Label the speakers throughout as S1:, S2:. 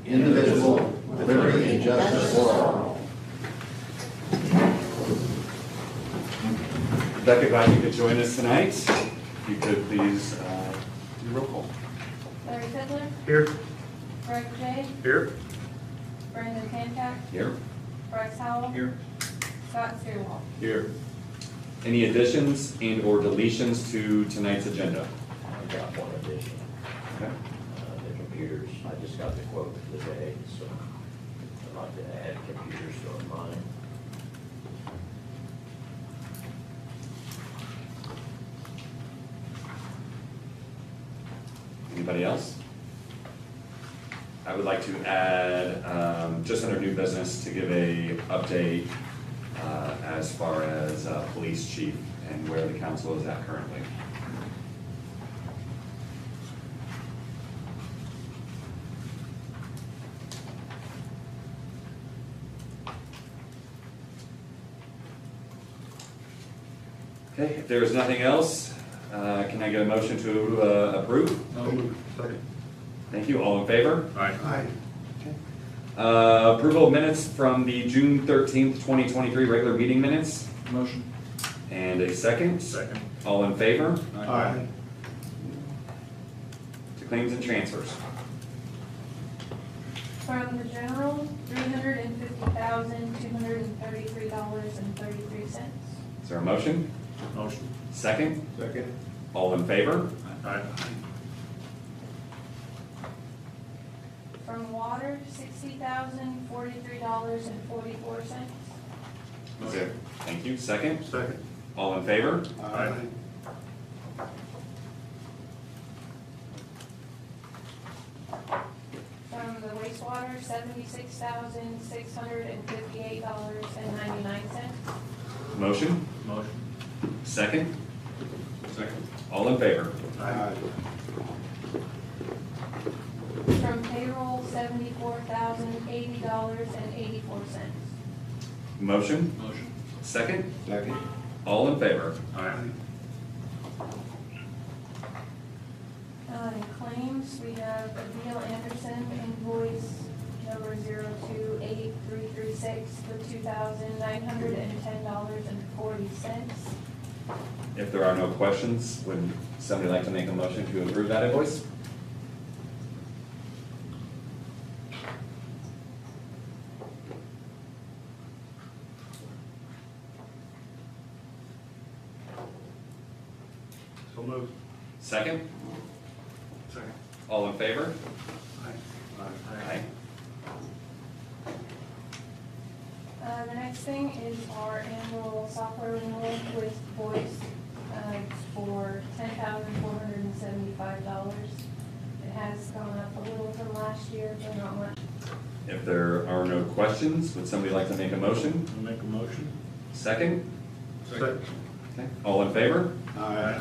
S1: indivisible, with liberty and justice for all.
S2: Rebecca, glad you could join us tonight. If you could please do roll call.
S3: Larry Fiedler,
S4: Here.
S3: Greg J,
S4: Here.
S3: Brandon Hancock,
S2: Here.
S3: Bryce Howell,
S4: Here.
S3: Scott Stierwald.
S4: Here.
S2: Any additions and or deletions to tonight's agenda?
S5: I've got one addition.
S2: Okay.
S5: The computers, I just got the quote today, so I'd like to add computers to mine.
S2: Anybody else? I would like to add, just under new business, to give a update as far as police chief and where the council is at currently. Okay, if there is nothing else, can I get a motion to approve?
S4: I'll move. Second.
S2: Thank you. All in favor?
S4: Aye.
S2: Approval of minutes from the June 13th, 2023 regular meeting minutes.
S4: Motion.
S2: And a second.
S4: Second.
S2: All in favor?
S4: Aye.
S2: To claims and transfers.
S3: From the general, $350,233.33.
S2: Is there a motion?
S4: Motion.
S2: Second.
S4: Second.
S2: All in favor?
S4: Aye.
S3: From water, $60,043.44.
S2: Is there? Thank you. Second.
S4: Second.
S2: All in favor?
S4: Aye.
S3: From the wastewater, $76,658.99.
S2: Motion.
S4: Motion.
S2: Second.
S4: Second.
S2: All in favor?
S4: Aye.
S3: From payroll, $74,080.84.
S2: Motion.
S4: Motion.
S2: Second.
S4: Second.
S2: All in favor?
S4: Aye.
S3: In claims, we have Adele Anderson invoice number 028336 for $2,910.40.
S2: If there are no questions, would somebody like to make a motion to approve that invoice?
S4: So moved.
S2: Second.
S4: Second.
S2: All in favor?
S4: Aye.
S2: Aye.
S3: The next thing is our annual software renewal with Voice for $10,475. It has gone up a little from last year, but not much.
S2: If there are no questions, would somebody like to make a motion?
S4: I'll make a motion.
S2: Second.
S4: Second.
S2: Okay. All in favor?
S4: Aye.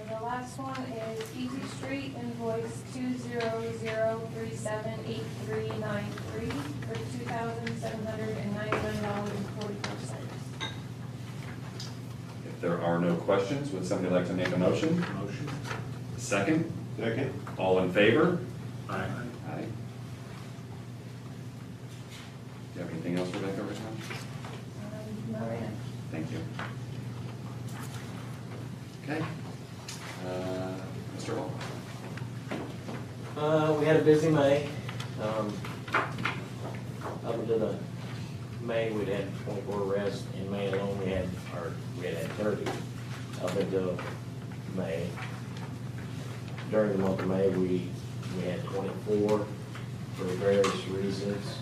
S3: The last one is Easy Street invoice 200378393 for $2,799.44.
S2: If there are no questions, would somebody like to make a motion?
S4: Motion.
S2: Second.
S4: Second.
S2: All in favor?
S4: Aye.
S2: Aye. Do you have anything else, Rebecca, right now?
S3: Not right now.
S2: Thank you. Okay. Mr. Hall?
S5: We had a busy May. Up until the May, we'd had 24 arrests. In May alone, we had 30 up until May. During the month of May, we had 24 for various reasons.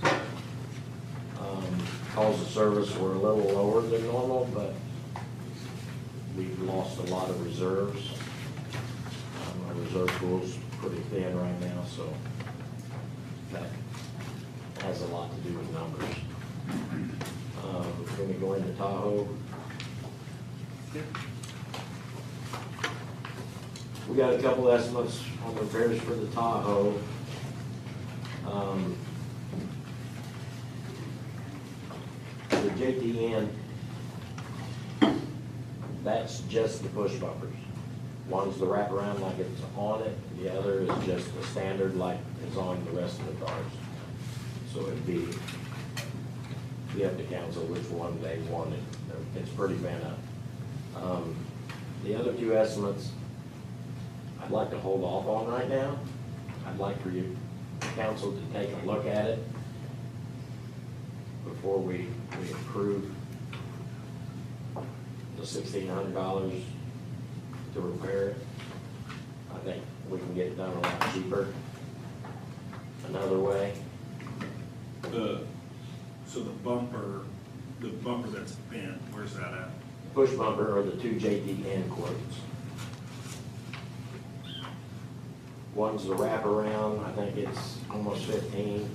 S5: Calls of service were a little lower than normal, but we've lost a lot of reserves. Our reserve pool's pretty thin right now, so that has a lot to do with numbers. Can we go into Tahoe? We got a couple estimates on repairs for the Tahoe. The JTN That's just the push bumpers. One's the wraparound like it's on it, the other is just the standard like is on the rest of the cars. So it'd be up to council which one they wanted. It's pretty bent up. The other two estimates, I'd like to hold off on right now. I'd like for you, council, to take a look at it before we approve the $1,600 to repair it. I think we can get it done a lot cheaper another way.
S4: So the bumper that's bent, where's that at?
S5: Push bumper are the two JDN quotes. One's the wraparound, I think it's almost 15,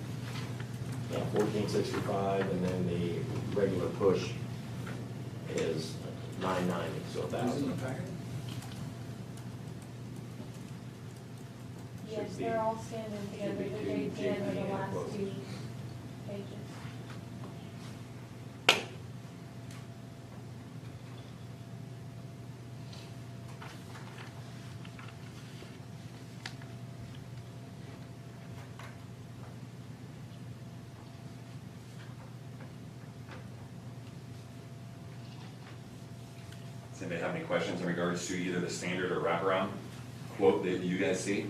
S5: yeah, 1465, and then the regular push is 990, so $1,000.
S3: Yes, they're all standing together,
S5: Should be
S3: the
S5: two
S3: JDN are the
S5: JDN
S3: last
S5: quotes.
S3: 2 pages.
S2: Does anybody have any questions in regards to either the standard or wraparound quote that you guys see?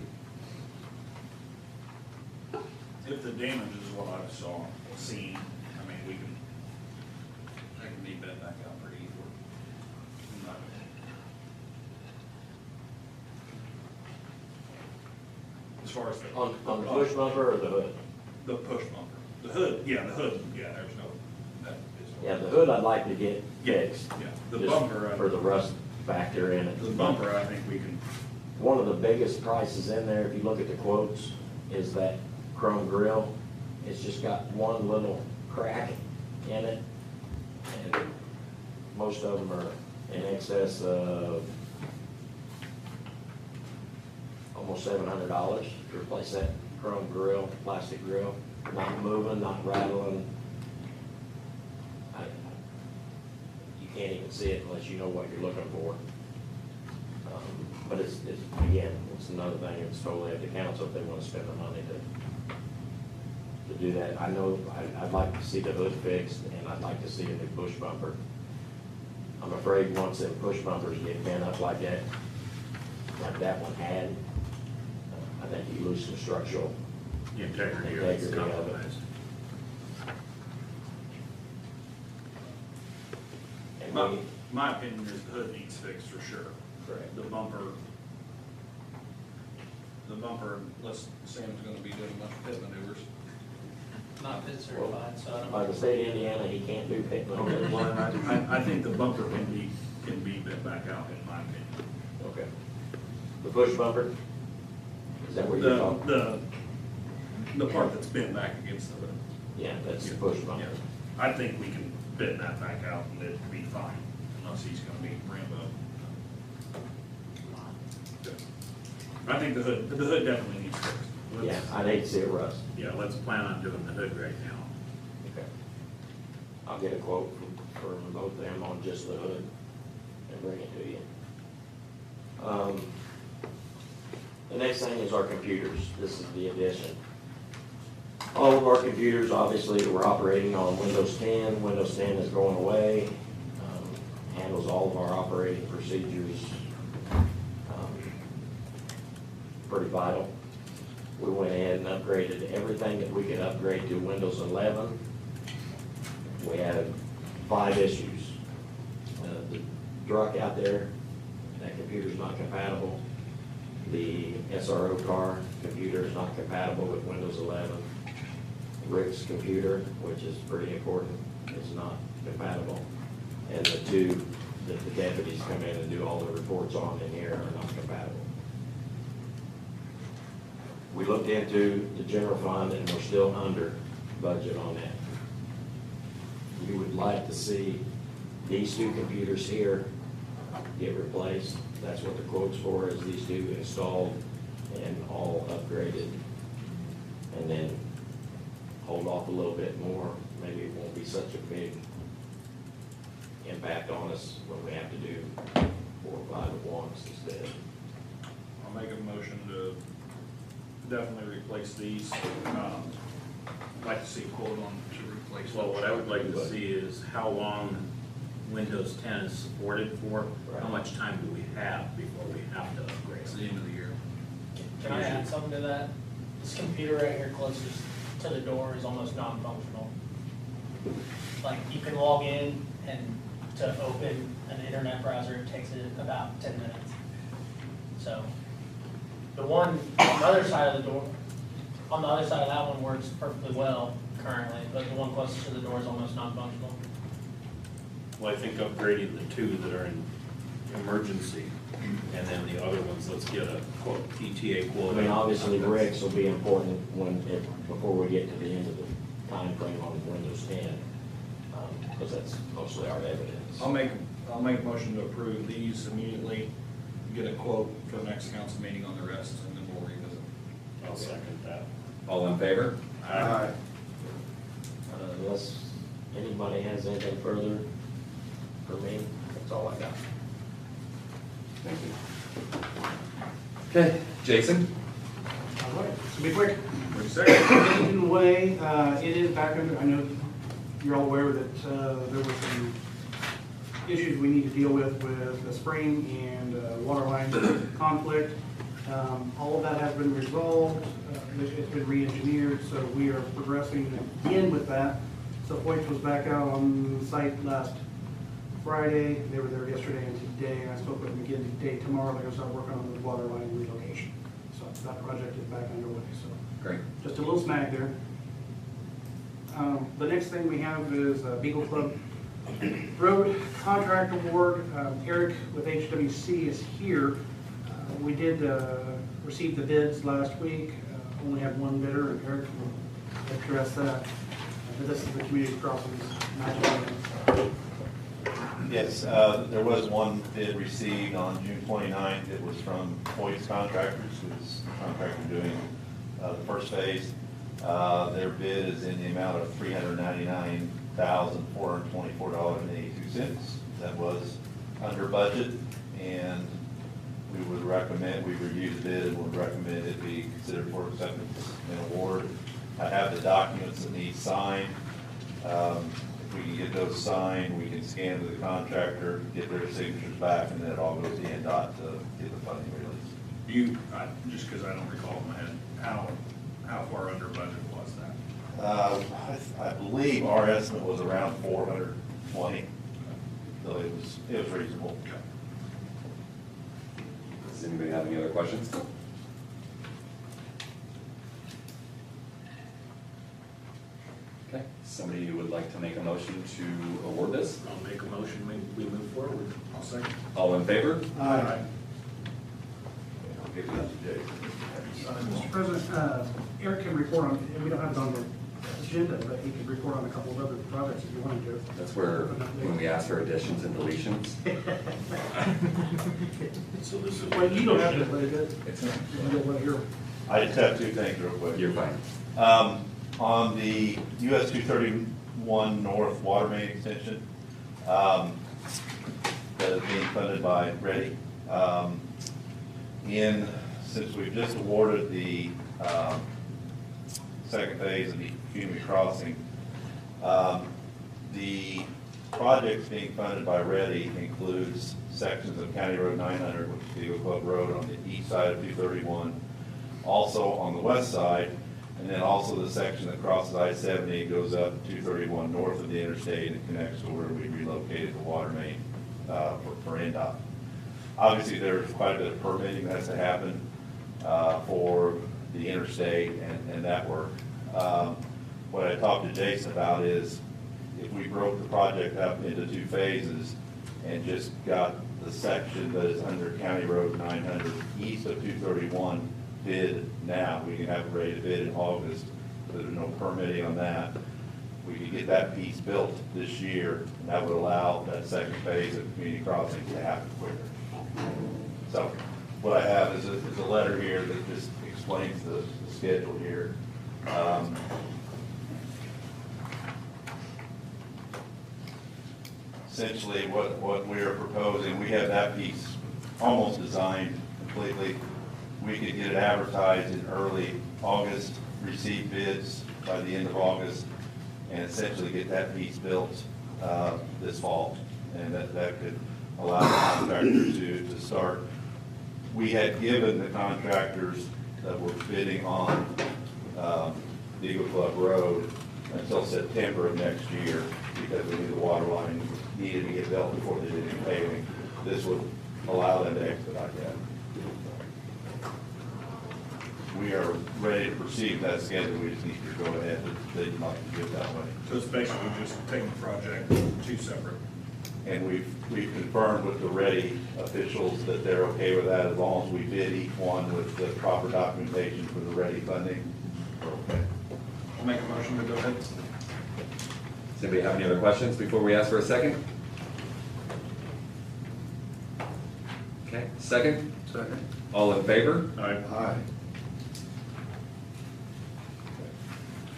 S4: If the damage is what I seen, I mean, that can be bent back out pretty easily. As far as
S5: On the push bumper or the hood?
S4: the push bumper. The hood, there's no, that is.
S5: Yeah, the hood I'd like to get fixed.
S4: Yeah, the
S5: just
S4: bumper,
S5: for the rust factor in it.
S4: the bumper, I think we can,
S5: One of the biggest prices in there, if you look at the quotes, is that chrome grill. It's just got one little crack in it, and most of them are in excess of almost $700 to replace that chrome grill, plastic grill, not moving, not rattling. You can't even see it unless you know what you're looking for. But it's again, it's another thing, it's totally up to council if they want to spend the money to do that. I know, I'd like to see the hood fixed, and I'd like to see a new push bumper. I'm afraid once them push bumpers get bent up like that one had, I think you lose some structural.
S4: the integrity of
S5: Integrity
S4: it's
S5: of it.
S4: compromised.
S5: And
S4: My,
S5: we,
S4: my opinion is the hood needs fixed for sure.
S5: correct.
S4: The bumper, unless Sam's gonna be doing a bunch of pit maneuvers.
S6: Not been certified, so I don't.
S5: By the state of Indiana, he can't do pit maneuvers.
S4: Well, I think the bumper can be bent back out, in my opinion.
S5: Okay. The push bumper? Is that where you're talking?
S4: The part that's bent back against the hood.
S5: Yeah, that's the push bumper.
S4: Yeah. I think we can bend that back out and it'd be fine, unless he's gonna be Rambo. I think the hood definitely needs fixed.
S5: Yeah, I'd hate to see it rust.
S4: Yeah, let's plan on doing the hood right now.
S5: Okay. I'll get a quote for both of them on just the hood and bring it to you. The next thing is our computers. This is the addition. All of our computers, obviously, we're operating on Windows 10. Windows 10 is going away. Handles all of our operating procedures. Pretty vital. We went ahead and upgraded everything that we could upgrade to Windows 11. We had 5 issues. The Druck out there, that computer's not compatible. The SRO car computer is not compatible with Windows 11. Rick's computer, which is pretty important, is not compatible. And the 2 that the deputies come in and do all the reports on in here are not compatible. We looked into the general fund and we're still under budget on that. We would like to see these 2 computers here get replaced. That's what the quote's for, is these 2 installed and all upgraded. And then hold off a little bit more, maybe it won't be such a big impact on us when we have to do 4 or 5 at once instead.
S4: I'll make a motion to definitely replace these. I'd like to see a quote on to replace.
S7: Well, what I would like to see is how long Windows 10 is supported for, how
S5: Right.
S7: much time do we have before we have to upgrade?
S4: It's the end of the year.
S6: Can I add something to that? This computer right here closest to the door is almost non-functional. Like, you can log in and to open an internet browser, it takes it about 10 minutes. So, the one on the other side of the door, on the other side of that one works perfectly well currently, but the one closest to the door is almost non-functional.
S7: Well, I think upgrading the 2 that are in emergency, and then the other ones, let's get a quote, ETA
S5: I
S7: quote.
S5: mean, obviously, Rex will be important before we get to the end of the time frame on Windows 10, because that's mostly our evidence.
S4: I'll make a motion to approve these immediately, get a quote for the next council meeting on the rest, and then we'll revisit.
S7: I'll second that.
S2: All in favor?
S1: Aye.
S5: Unless anybody has anything further for me, that's all I got.
S2: Thank you. Okay, Jason?
S8: All right, so be quick.
S4: Wait a second.
S8: In a way, it is back under, I know you're all aware that there were some issues we need to deal with the spring and water line conflict. All of that has been resolved. It's been re-engineered, so we are progressing again with that. So Hoyt was back out on site last Friday. They were there yesterday and today. I spoke with them again today. Tomorrow they're gonna start working on the water line relocation. So that project is back underway, so.
S2: Great.
S8: Just a little snag there. The next thing we have is Beagle Club Road Contract Award. Eric with HWC is here. We did receive the bids last week. Only had one bidder, and Eric will address that. But this is the community crossings.
S1: Yes, there was one bid received on June 29th. It was from Hoyt's Contractors, who's the contractor doing the first phase. Their bid is in the amount of $399,424.82. That was under budget, and we would recommend, we reviewed the bid and would recommend it be considered for acceptance and award. I have the documents that need signed. If we can get those signed, we can scan to the contractor, get their signatures back, and then it all goes to NDOT to get the funding released.
S4: Just because I don't recall in my head, how far under budget was that?
S1: I believe our estimate was around 420, so it was reasonable.
S2: Does anybody have any other questions? Okay, somebody who would like to make a motion to award this?
S7: I'll make a motion, we move forward.
S4: I'll second.
S2: All in favor?
S8: Aye.
S1: I'll give that to Jason.
S8: Mr. President, Eric can report on, and we don't have it on the agenda, but he can report on a couple of other projects if you wanted to.
S2: That's where, when we ask for additions and deletions.
S7: So this is.
S8: Well, you don't have to, but it is.
S2: It's,
S8: You don't want to hear.
S1: I just have two things real quick.
S2: you're fine.
S1: On the US 231 North Water Main Extension, that is being funded by Ready. Since we've just awarded the second phase of the community crossing, the projects being funded by Ready includes sections of County Road 900, which is Beagle Club Road on the east side of 231, also on the west side, and then also the section that crosses I-70 goes up 231 north of the interstate and connects to where we relocated the water main for NDOT. Obviously, there's quite a bit of permitting that has to happen for the interstate and that work. What I talked to Jason about is if we broke the project up into 2 phases and just got the section that is under County Road 900 east of 231 bid now, we can have it ready to bid in August, but there's no permitting on that. We could get that piece built this year, and that would allow that second phase of community crossing to happen quicker. So what I have is a letter here that just explains the schedule here. essentially what we are proposing, we have that piece almost designed completely. We could get it advertised in early August, receive bids by the end of August, and essentially get that piece built this fall. And that could allow the contractor to start. We had given the contractors that were bidding on the Eagle Club Road until September of next year, because we knew the water line needed to get built before they did any paving. This would allow them to expedite that. We are ready to proceed with that schedule, we just need to go ahead, they'd like to do it that way.
S4: So it's basically just taking the project two separate.
S1: And we've confirmed with the Ready officials that they're okay with that, as long as we bid each one with the proper documentation for the Ready funding. We're okay.
S4: I'll make a motion to go ahead.
S2: Does anybody have any other questions before we ask for a second? Okay, second?
S4: Second.
S2: All in favor?
S4: Aye.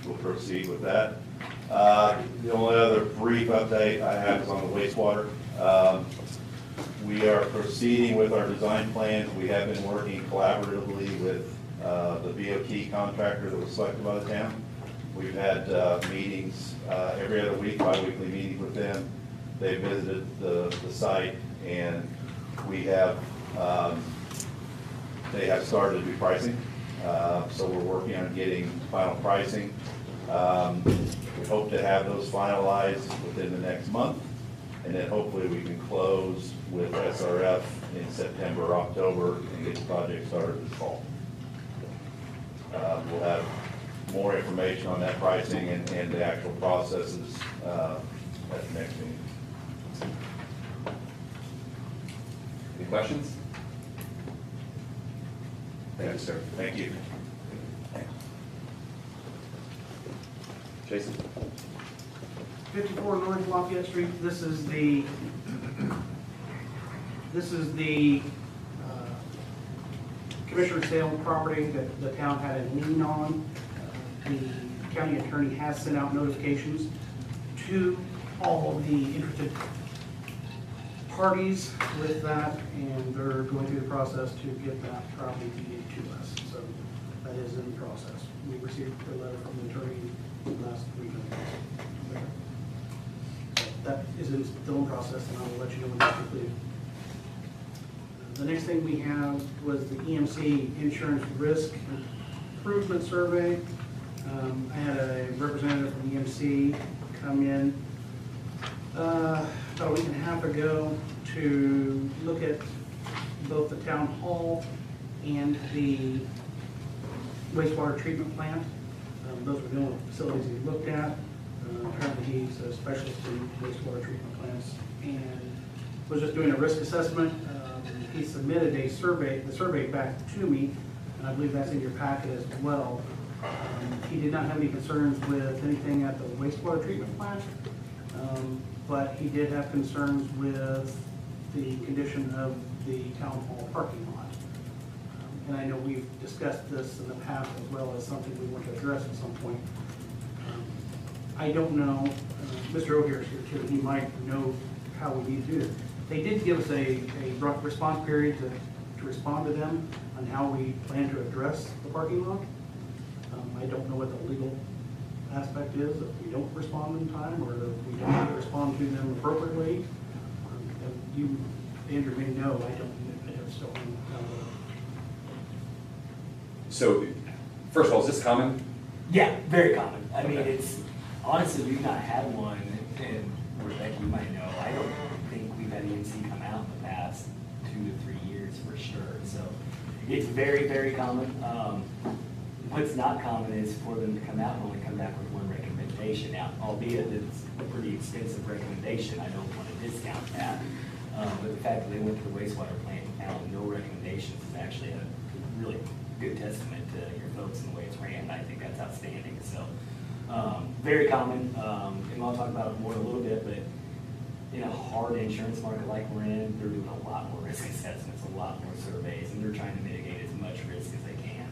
S1: We'll proceed with that. The only other brief update I have is on the wastewater. We are proceeding with our design plans. We have been working collaboratively with the BOT contractor that was selected by the town. We've had meetings every other week, bi-weekly meetings with them. They visited the site, and we have, they have started to do pricing. So we're working on getting final pricing. We hope to have those finalized within the next month, and then hopefully we can close with SRF in September or October and get the project started this fall. We'll have more information on that pricing and the actual processes at the next meeting.
S2: Any questions? Thank you, sir.
S1: Thank you.
S2: Jason?
S8: 54 North Lafayette Street, this is the commissioner sale property that the town had a lien on. The county attorney has sent out notifications to all of the interested parties with that, and they're going through the process to get that property deeded to us. So that is in process. We received a letter from the attorney last week. That is still in process, and I will let you know when that's completed. The next thing we have was the EMC Insurance Risk Improvement Survey. I had a representative from EMC come in about a week and a half ago to look at both the town hall and the wastewater treatment plant. Those were the only facilities he looked at. Apparently he's a specialist in wastewater treatment plants and was just doing a risk assessment. He submitted a survey, the survey back to me, and I believe that's in your packet as well. He did not have any concerns with anything at the wastewater treatment plant, but he did have concerns with the condition of the town hall parking lot. And I know we've discussed this in the past as well as something we want to address at some point. I don't know, Mr. O'Hare is here too, he might know how we need to do it. They did give us a response period to respond to them on how we plan to address the parking lot. I don't know what the legal aspect is, if we don't respond in time, or if we don't respond to them appropriately. You, Andrew, may know, I don't still know.
S2: So, first of all, is this common?
S9: Yeah, very common. I mean, it's, honestly, we've not had one, and Rebecca, you might know, I don't think we've had EMC come out in the past 2 to 3 years for sure. So it's very, very common. What's not common is for them to come out and only come back with one recommendation. Now, albeit that it's a pretty expensive recommendation, I don't want to discount that. But the fact that they went to the wastewater plant and found no recommendations is actually a really good testament to your folks and the way it's ran. I think that's outstanding. So very common, and I'll talk about it more in a little bit, but in a hard insurance market like we're in, they're doing a lot more risk assessments, a lot more surveys, and they're trying to mitigate as much risk as they can.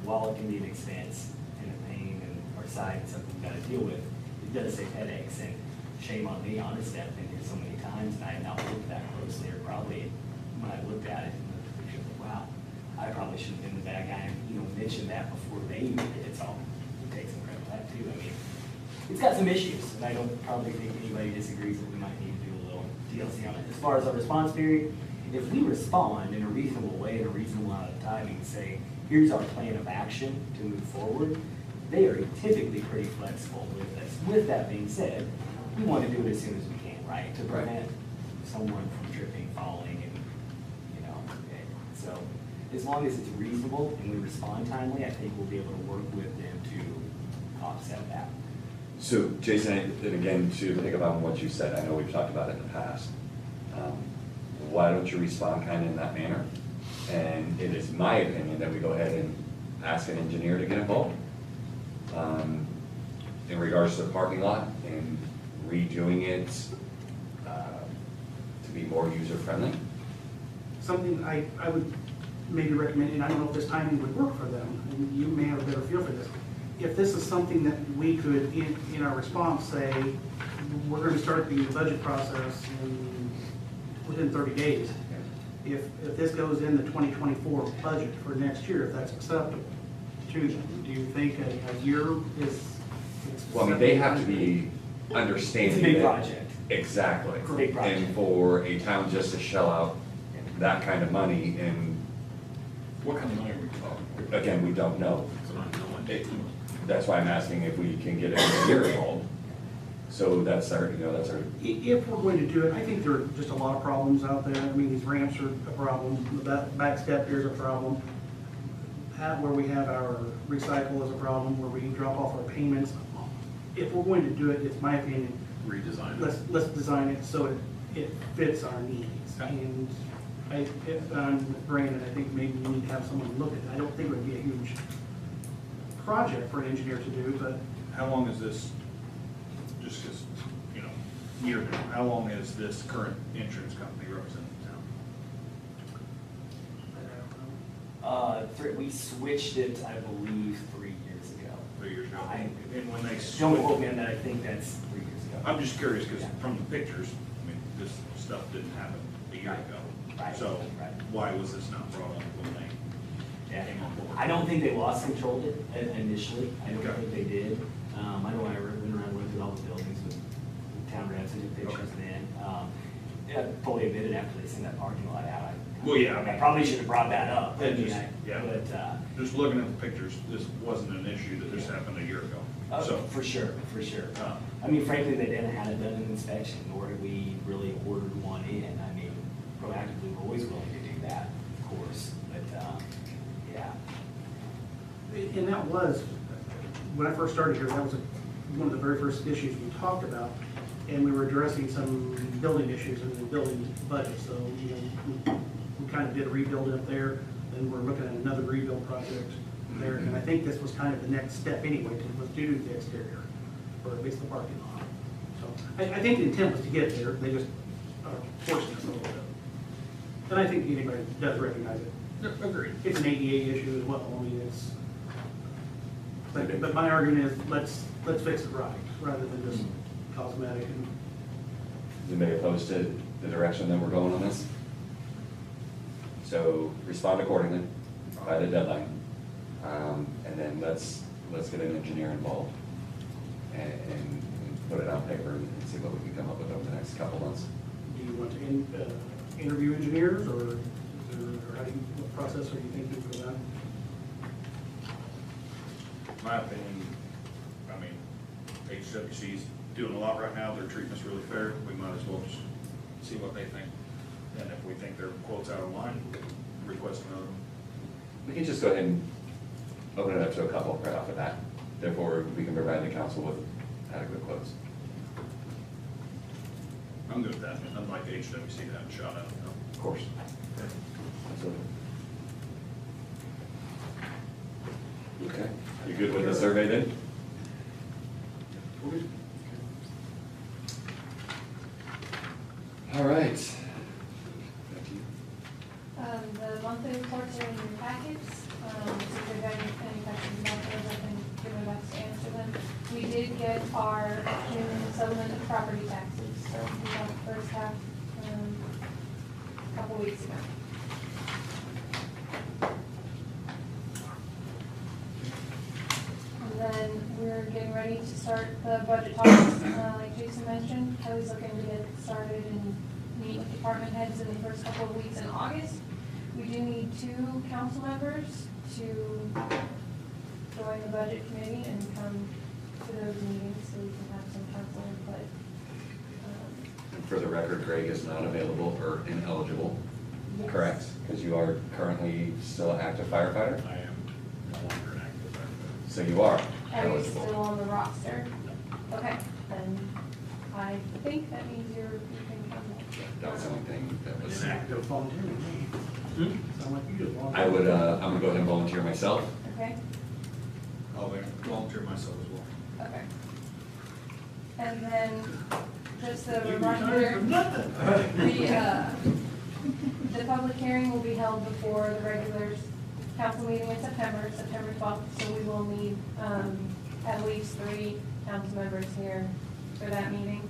S9: While it can be an expense and a pain and or side and something you've got to deal with, it does save headaches. And shame on me, honestly, I've been here so many times, and I had not looked that closely, or probably, when I looked at it, and looked at the picture, like, wow, I probably should have been the bad guy, and, mentioned that before they even did it, so it takes some credit for that too. I mean, it's got some issues, and I don't probably think anybody disagrees that we might need to do a little TLC on it. As far as our response period, if we respond in a reasonable way, in a reasonable amount of time, and say, here's our plan of action to move forward, they are typically pretty flexible with us. With that being said, we want to do it as soon as we can, right? To prevent someone from tripping, falling, and, so as long as it's reasonable and we respond timely, I think we'll be able to work with them to offset that.
S2: So Jason, and again, to pick up on what you said, I know we've talked about it in the past. Why don't you respond kind of in that manner? And it is my opinion that we go ahead and ask an engineer to get involved in regards to the parking lot and redoing it to be more user-friendly.
S8: Something I would maybe recommend, and I don't know if this timing would work for them, and you may have a better feel for this. If this is something that we could, in our response, say, we're going to start the budget process within 30 days. If this goes in the 2024 budget for next year, if that's acceptable to them, do you think a year is?
S2: Well, I mean, they have to be understanding.
S9: It's a big
S2: that-
S9: project.
S2: Exactly.
S9: It's a big project.
S2: And for a town just to shell out that kind of money, and
S4: What kind of money are we talking?
S2: again, we don't know.
S7: So I know what
S2: It- That's why I'm asking if we can get an engineer involved. So that's our, that's our,
S8: If we're going to do it, I think there are just a lot of problems out there. I mean, these ramps are a problem, the back step here is a problem. Where we have our recycle is a problem, where we drop off our payments. If we're going to do it, it's my opinion,
S7: redesign it.
S8: let's design it so it fits our needs. And if I'm with Brandon, I think maybe we need to have someone look at it. I don't think it would be a huge project for an engineer to do, but
S4: How long is this, just because, year now, how long has this current insurance company represented the town?
S8: I don't know.
S9: We switched it, I believe, 3 years ago.
S4: 3 years ago?
S9: I-
S4: And when they
S9: Don't quote
S4: switched,
S9: me on that, I think that's 3 years ago.
S4: I'm just curious, because from the pictures, this stuff didn't happen a year ago.
S9: Right.
S4: So
S9: Right.
S4: why was this not brought up when they
S9: Yeah.
S4: came on board?
S9: I don't think they lost control of it initially. I don't
S4: Okay.
S9: think they did. I know I went around, went through all the buildings with town reps and took pictures then. I fully admitted after they sent that parking lot out,
S4: Well, yeah,
S9: I probably should have brought that up.
S4: Yeah, yeah.
S9: But,
S4: Just looking at the pictures, this wasn't an issue that this happened a year ago. So,
S9: for sure, for sure.
S4: Uh,
S9: I mean, frankly, they hadn't done an inspection, nor had we really ordered one in. I mean, proactively, we're always willing to do that, of course, but, yeah.
S8: And that was, when I first started here, that was one of the very first issues we talked about, and we were addressing some building issues in the building budget, so, we kind of did a rebuild up there, and we're looking at another rebuild project there, and I think this was kind of the next step anyway, was to do the exterior, or at least the parking lot. So, I think the intent was to get there, they just are forcing us a little bit. And I think anybody does recognize it.
S4: agreed.
S8: It's an ADA issue as well, I mean, it's, but my argument is, let's fix it right, rather than just cosmetic and.
S2: is anybody opposed to the direction that we're going on this? So respond accordingly by the deadline. And then let's get an engineer involved and put it on paper and see what we can come up with over the next couple months.
S8: Do you want to interview engineers, or how do you, what process are you thinking for that?
S4: My opinion, HWC's doing a lot right now, they're treating us really fair, we might as well just see what they think. And if we think their quote's out of line, request another one.
S2: We can just go ahead and open it up to a couple right off the bat. Therefore, we can provide the council with adequate quotes.
S4: I'm good with that, I'd like the HWC to have a shot at it.
S2: Of course. Absolutely. Okay, you good with the survey then? All right. Back to you.
S3: The monthly reports are in your packets. So if you have any questions about those, I can do my best to answer them. We did get our June settlement of property taxes, so we got the first half a couple weeks ago. And then we're getting ready to start the budget talks, like Jason mentioned. Kelly's looking to get started and meet with department heads in the first couple of weeks in August. We do need 2 council members to join the budget committee and come to those meetings so we can have some council input.
S2: And for the record, Greg is not available or ineligible, correct? Because you are currently still an active firefighter?
S7: I am no longer an active firefighter.
S2: So you are
S3: Are you
S2: eligible.
S3: still on the roster? Okay, then I think that means you can come.
S2: That was the only thing that was.
S8: Inactive volunteer, sound like you just volunteer.
S2: I would, I'm gonna go ahead and volunteer myself.
S3: Okay,
S4: I'll volunteer myself as well.
S3: okay. And then, just a
S8: You retired from
S3: reminder,
S8: nothing.
S3: the public hearing will be held before the regular council meeting in September 12th, so we will need, at least 3 council members here for that meeting.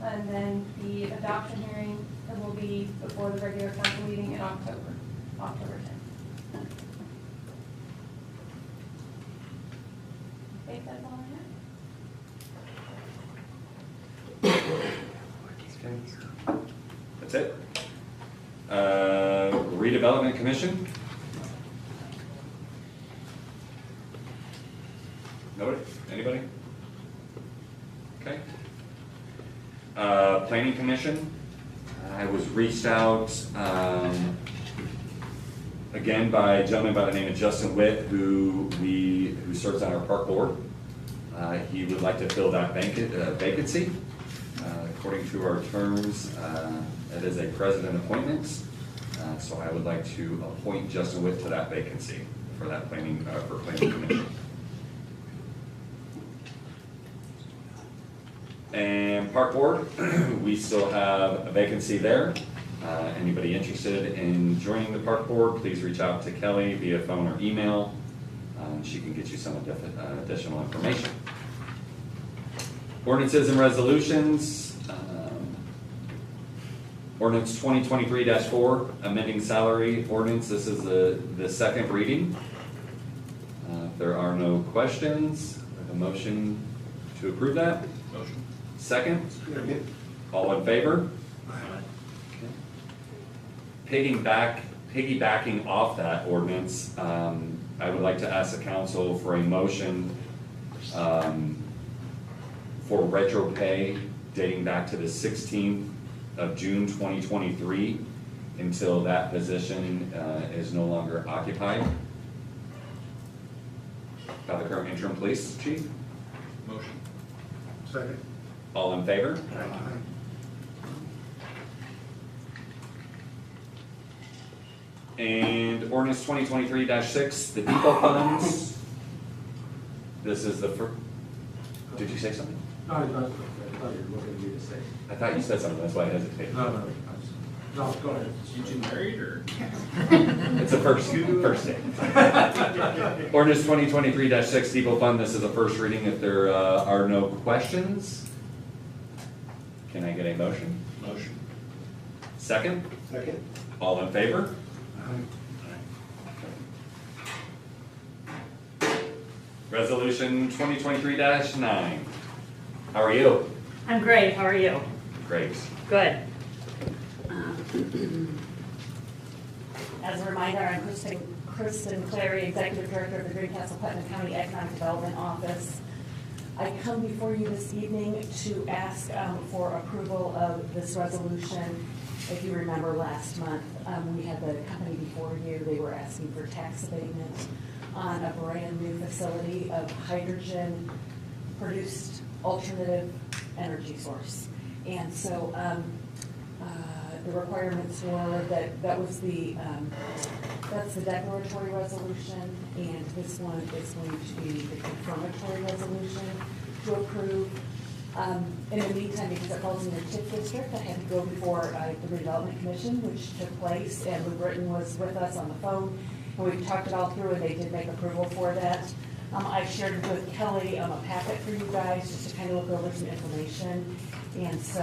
S3: And then the adoption hearing will be before the regular council meeting in October 10th. I think that's all I have.
S2: That's it. Redevelopment Commission? Nobody? Anybody? Okay. Planning Commission, I was reached out, again by a gentleman by the name of Justin Witt, who serves on our park board. He would like to fill that vacancy. According to our terms, it is a president appointment. So I would like to appoint Justin Witt to that vacancy for that planning commission. And Park Board, we still have a vacancy there. Anybody interested in joining the Park Board, please reach out to Kelly via phone or email. She can get you some additional information. Ordinances and resolutions. Ordinance 2023-4, amending salary ordinance. This is the second reading. If there are no questions, a motion to approve that.
S4: Motion.
S2: Second? All in favor? Piggybacking off that ordinance, I would like to ask the council for a motion for retro pay dating back to the 16th of June 2023 until that position is no longer occupied by the current interim police chief.
S4: Motion.
S8: Second.
S2: All in favor? And ordinance 2023-6, the depot funds. This is the first. Did you say something?
S10: No, I thought you were looking at me to say.
S2: I thought you said something, that's why I hesitated.
S10: No, go ahead.
S4: You two married or?
S2: It's a first day. Ordinance 2023-6 depot fund, this is a first reading. If there are no questions, can I get a motion?
S4: Motion.
S2: Second?
S10: Second.
S2: All in favor? Resolution 2023-9. How are you?
S11: I'm great, how are you?
S2: Great.
S11: Good. As a reminder, I'm Kristen Clary, Executive Director of the Greencastle Putnam County Economic Development Office. I come before you this evening to ask for approval of this resolution. If you remember last month, we had the company before you, they were asking for tax abatement on a brand new facility of hydrogen produced alternative energy source. And so the requirements were that's the declaratory resolution, and this one is going to be the confirmatory resolution to approve In the meantime, because it falls in the TIF district, I had to go before the redevelopment commission, which took place, and Lou Britton was with us on the phone, and we talked it all through, and they did make approval for that. I shared with Kelly a packet for you guys, just to kind of look over some information, and so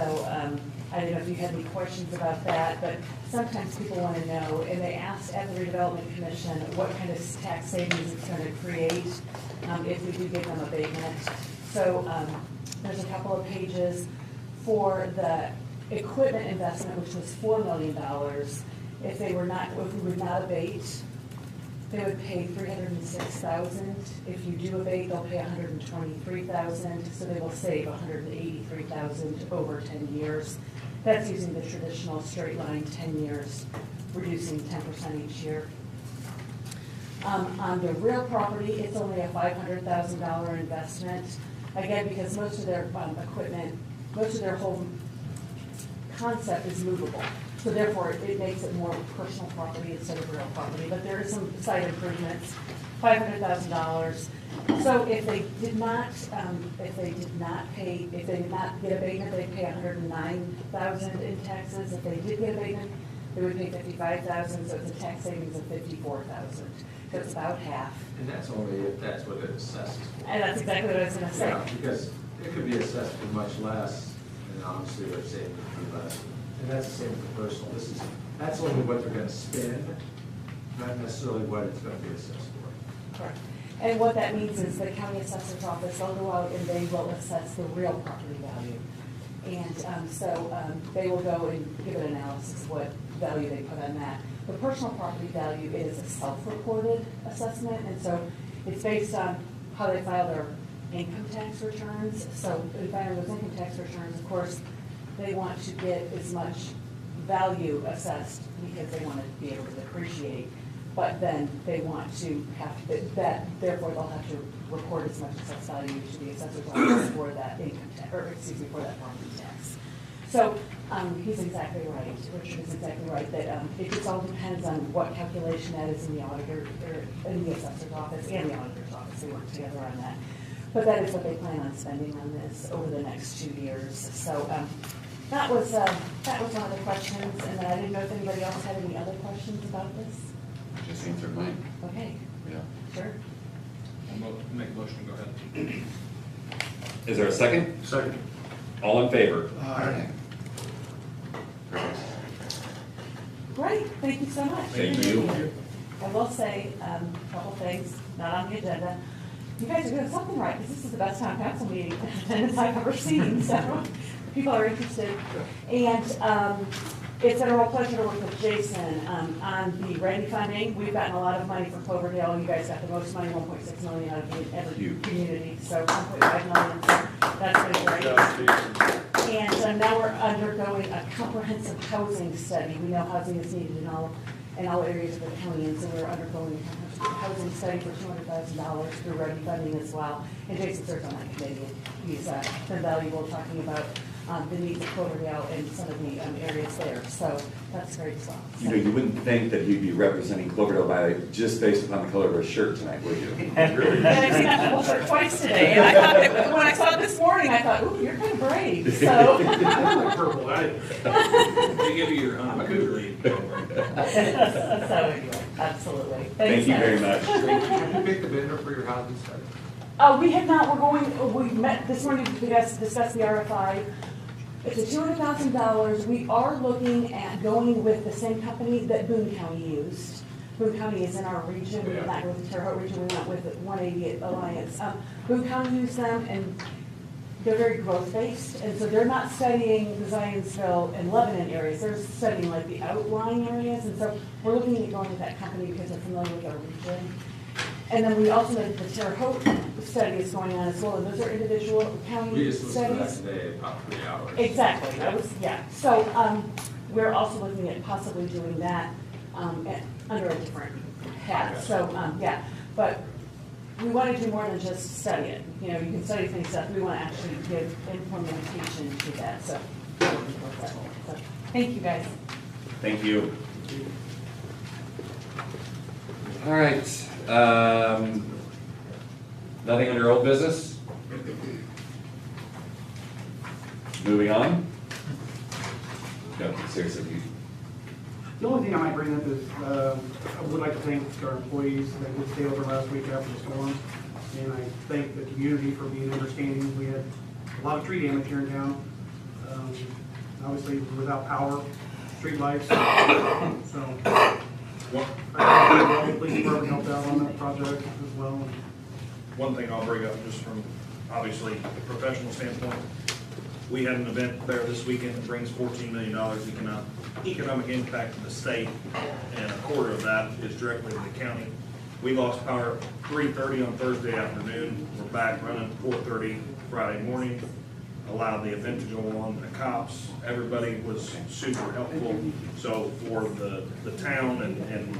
S11: I don't know if you had any questions about that, but sometimes people want to know, and they asked at the redevelopment commission what kind of tax savings it's going to create if we do give them abatement. So there's a couple of pages for the equipment investment, which was $4 million. If we would not abate, they would pay $306,000. If you do abate, they'll pay $123,000, so they will save $183,000 over 10 years. That's using the traditional straight line 10 years, reducing 10% each year. On the real property, it's only a $500,000 investment. Again, because most of their equipment, most of their whole concept is movable. So therefore, it makes it more personal property instead of real property. But there is some site improvements, $500,000. So if they did not get abatement, they'd pay $109,000 in taxes. If they did get abatement, they would pay $55,000. So it's a tax savings of $54,000. So it's about half.
S10: And that's only if that's what it assesses for.
S11: And that's exactly what I was going to say.
S10: Yeah, because it could be assessed for much less, and obviously they're saying it could be less. And that's the same for personal. That's only what they're gonna spend, not necessarily what it's gonna be assessed for.
S11: Correct. And what that means is the county assessor's office, they'll go out and they will assess the real property value. And so they will go and give an analysis of what value they put on that. The personal property value is a self-reported assessment, and so it's based on how they file their income tax returns. So in filing those income tax returns, of course, they want to get as much value assessed because they want to be able to depreciate. But then they want to have therefore they'll have to report as much assessed value to the assessor's office for that income tax, or excuse me, for that property tax. So he's exactly right. Richard is exactly right that it just all depends on what calculation that is in the auditor or in the assessor's office and the auditor's office. They work together on that. But that is what they plan on spending on this over the next 2 years. So that was one of the questions, and then I didn't know if anybody else had any other questions about this.
S2: Just answered mine.
S11: Okay,
S2: Yeah.
S11: sure.
S4: I'll make a motion to go ahead.
S2: Is there a second?
S10: Second.
S2: All in favor?
S10: Aye.
S11: Great, thank you so much.
S2: Thank you.
S11: I will say a couple things, not on the agenda. You guys are doing something right, because this is the best town council meeting attendance I've ever seen, so people are interested. And it's been a real pleasure to work with Jason on the Randy funding. We've gotten a lot of money from Cloverdale. You guys got the most money, 1.6 million out of every community, so 1.5 million. So that's been great. And now we're undergoing a comprehensive housing study. We know housing is needed in all areas of the county, and so we're undergoing a comprehensive housing study for $200,000 through Ready funding as well. And Jason serves on that committee. He's been valuable talking about the needs of Cloverdale and some of the areas there. So that's great as well.
S2: You know, you wouldn't think that you'd be representing Cloverdale by just based upon the color of her shirt tonight, would you? Really?
S11: And I've seen that whole shirt twice today, and I thought, when I saw it this morning, I thought, ooh, you're kind of brave, so.
S4: I like purple, they give you your, I'm a cougar lead.
S11: So anyway, absolutely.
S2: Thank you very
S11: guys.
S2: much.
S10: Have you picked a vendor for your housing study?
S11: We have not, we met this morning to discuss the RFI. It's a $200,000. We are looking at going with the same company that Boone County used. Boone County is in our region. We did not go with the Terre Haute region. We went with 180 Alliance. Boone County used them, and they're very growth-based. And so they're not studying the Zionsville and Lebanon areas. They're studying like the outlying areas. And so we're looking at going with that company because they're familiar with our region. And then we also know that the Terre Haute study is going on as well, and those are individual county
S10: We just listened to that
S11: studies.
S10: today, about 3 hours.
S11: Exactly, that was, yeah. So we're also looking at possibly doing that under a different hat. So, yeah, but we want to do more than just study it. You know, you can study things stuff. We want to actually give implementation to that. So, thank you, guys.
S2: Thank you. All right. Nothing under old business? Moving on. No, seriously, you.
S8: The only thing I might bring up is, I would like to thank our employees that did stay over last week after the storm. And I thank the community for being understanding. We had a lot of tree damage here in town. Obviously, without power, street lights, so. I think the police department helped out on that project as well.
S4: One thing I'll bring up, just from obviously a professional standpoint, we had an event there this weekend that brings $14 million economic impact to the state, and a quarter of that is directly to the county. We lost power at 3:30 on Thursday afternoon. We're back running 4:30 Friday morning. Allowed the event to go on. The cops, everybody was super helpful. So for the town and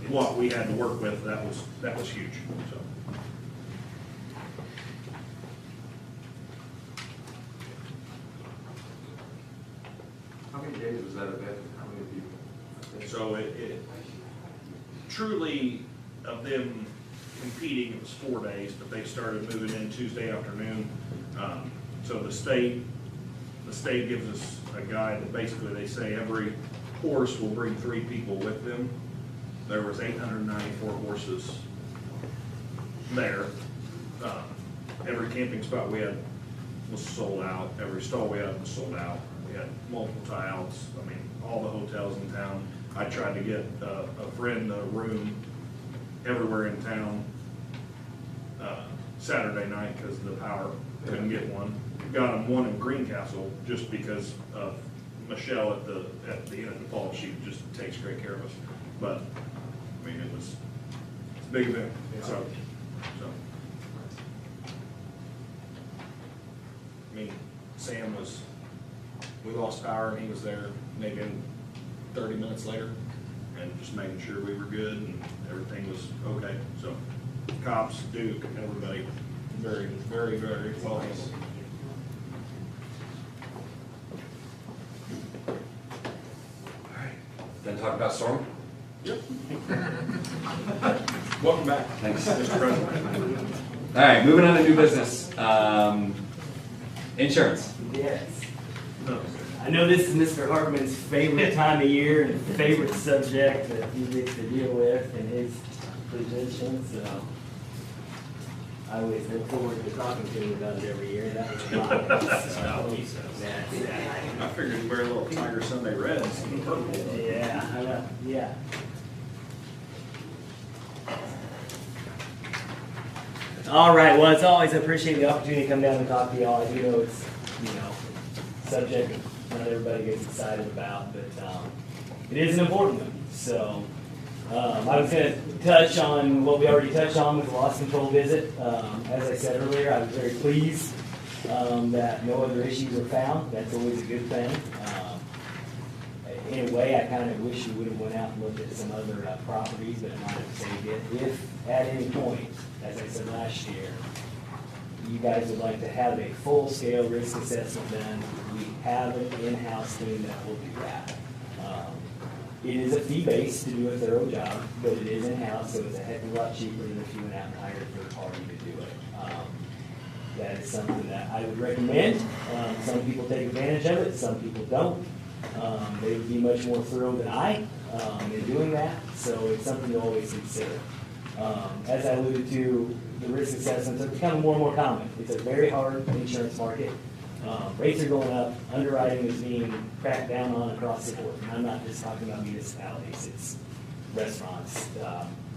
S4: what we had to work with, that was huge. So.
S10: How many days was that event, and how many people?
S4: So it truly, of them competing, it was 4 days, but they started moving in Tuesday afternoon. So the state gives us a guide that basically they say every horse will bring 3 people with them. There was 894 horses there. Every camping spot we had was sold out. Every stall we had was sold out. We had multiple tie-outs. I mean, all the hotels in town. I tried to get a friend a room everywhere in town Saturday night because of the power. Couldn't get one. Got him one in Greencastle just because of Michelle at the end of the fall. She just takes great care of us. But I mean, it's a big event. So. I mean, Sam we lost power and he was there maybe 30 minutes later and just making sure we were good and everything was okay. So cops, Duke, everybody, very, very, very well handled.
S2: Then talk about storm?
S4: Yep. Welcome back.
S2: Thanks.
S4: Mr. President.
S2: All right, moving on to new business. Insurance.
S9: Yes. I know this is Mr. Hartman's favorite time of year and favorite subject that he gets to deal with in his position, so I always look forward to talking to him about it every year. That was
S4: I figured you'd wear a little Tiger Sunday red instead of purple.
S9: Yeah, I know, yeah. All right, well, as always, I appreciate the opportunity to come down and talk to y'all. I do know it's, subject not everybody gets excited about, but it is an important one. So I was going to touch on what we already touched on with the loss control visit. As I said earlier, I was very pleased that no other issues were found. That's always a good thing. In a way, I kind of wish we would have went out and looked at some other properties, but I might have saved it. If at any point, as I said last year, you guys would like to have a full-scale risk assessment done, we have an in-house team that will do that. It is a fee base to do a thorough job, but it is in-house, so it's a heck of a lot cheaper than if you went out and hired a third party to do it. That is something that I would recommend. Some people take advantage of it, some people don't. They would be much more thorough than I in doing that, so it's something to always consider. As I alluded to, the risk assessments are becoming more and more common. It's a very hard insurance market. Rates are going up, underwriting is being cracked down on across the board. And I'm not just talking about municipalities, it's restaurants,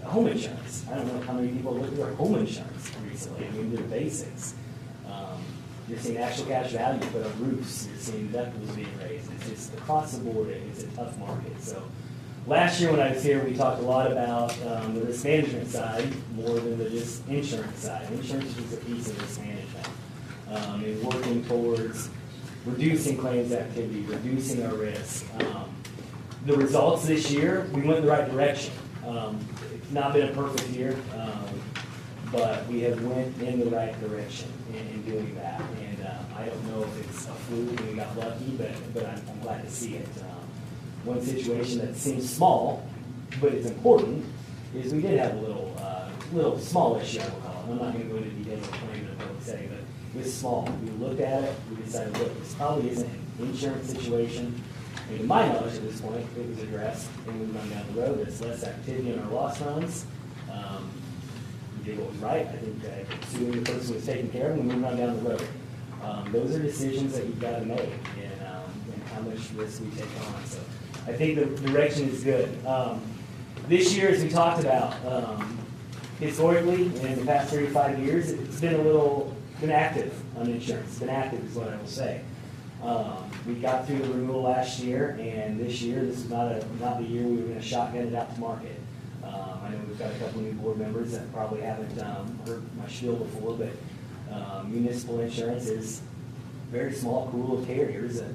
S9: home insurance. I don't know how many people look at their home insurance recently. I mean, they're basics. You're seeing actual cash value put on roofs. You're seeing deductibles being raised. It's just across the board, it's a tough market. So last year when I was here, we talked a lot about the risk management side more than the just insurance side. Insurance is a piece of risk management. And working towards reducing claims activity, reducing our risk. The results this year, we went in the right direction. It's not been a perfect year, but we have went in the right direction in doing that. And I don't know if it's a fluke and we got lucky, but I'm glad to see it. One situation that seems small, but it's important, is we did have a little small issue, I will call it. I'm not going to go into detail of claim in a public setting, but was small. We looked at it, we decided, look, this probably isn't an insurance situation. And to my knowledge at this point, it was addressed and moved on down the road. There's less activity in our loss runs. We did what was right. I think assuming the person was taken care of, we moved on down the road. Those are decisions that you've got to make and how much risk we take on. So I think the direction is good. This year, as we talked about, historically, in the past 35 years, it's been active on insurance. It's been active is what I will say. We got through the renewal last year, and this year, this is not the year we were going to shotgun it out to market. I know we've got a couple new board members that probably haven't heard my spiel before, but municipal insurance is a very small pool of carriers that,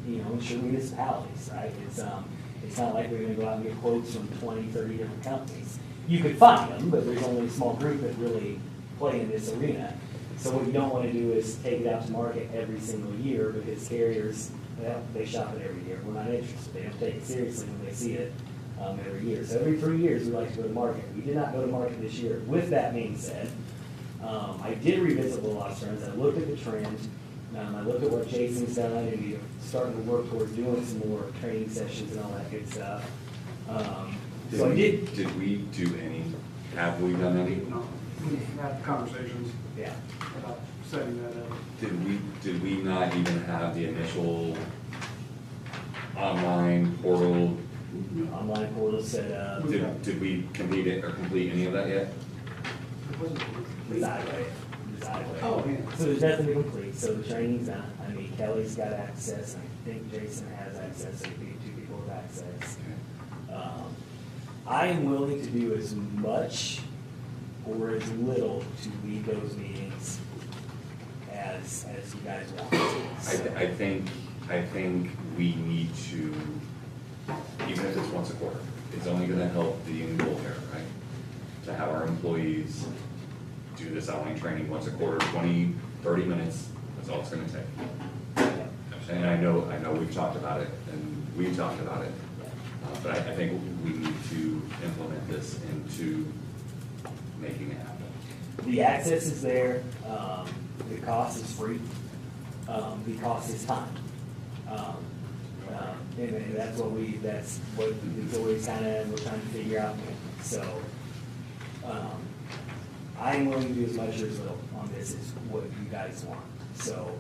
S9: insure municipalities, right? It's not like we're going to go out and get quotes from 20, 30 different companies. You could find them, but there's only a small group that really play in this arena. So what you don't want to do is take it out to market every single year because carriers, well, they shop it every year. We're not interested. They don't take it seriously when they see it every year. So every 3 years, we like to go to market. We did not go to market this year. With that being said, I did revisit the loss runs. I looked at the trend. I looked at what Jason's done, and we're starting to work towards doing some more training sessions and all that good stuff. So I did.
S2: Did we do any, have we done any?
S8: No, we've had conversations
S9: Yeah.
S8: about setting that up.
S2: Did we not even have the initial online portal?
S9: Online portal set up.
S2: Did we complete it or complete any of that yet?
S9: Evaluate.
S8: Oh, yeah.
S9: So there's nothing to complete, so the training's done. I mean, Kelly's got access, I think Jason has access, so two people have access. I am willing to do as much or as little to lead those meetings as you guys want. So,
S2: I think we need to, even if it's once a quarter, it's only gonna help the end goal here, right? To have our employees do this online training once a quarter, 20, 30 minutes, that's all it's gonna take. And I know we've talked about it, but I think we need to implement this into making it happen.
S9: The access is there, the cost is free, the cost is time. And that's what it's always we're trying to figure out. So, I'm willing to do as much or as little on this as what you guys want. So,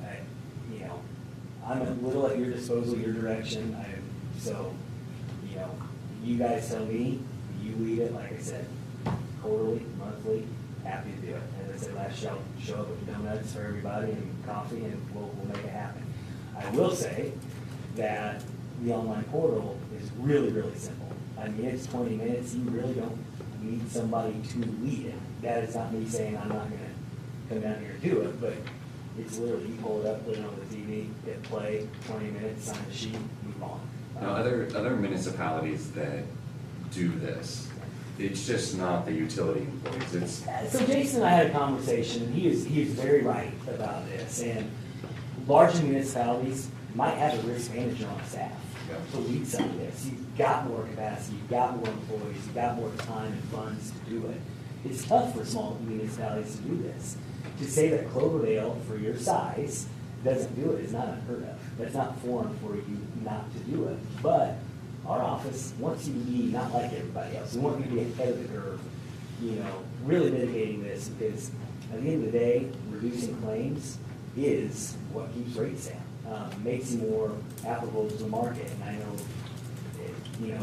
S9: I'm a little at your disposal, your direction. You guys tell me, you lead it, like I said, quarterly, monthly, happy to do it. As I said last show up with donuts for everybody and coffee, and we'll make it happen. I will say that the online portal is really, really simple. I mean, it's 20 minutes. You really don't need somebody to lead it. That is not me saying I'm not going to come down here and do it, but it's literally, you pull it up, put it on the TV, hit play, 20 minutes, sign the sheet, move on.
S2: Now, other municipalities that do this, it's just not the utility employees, it's,
S9: So Jason and I had a conversation, and he was very right about this. And larger municipalities might have a risk manager on staff to lead some of this. You've got more capacity, you've got more employees, you've got more time and funds to do it. It's tough for small municipalities to do this. To say that Cloverdale, for your size, doesn't do it is not unheard of. That's not foreign for you not to do it. But our office wants you to be not like everybody else. We want you to be ahead of the curve, really mitigating this, because at the end of the day, reducing claims is what keeps rates down. Makes you more applicable to the market. And I know,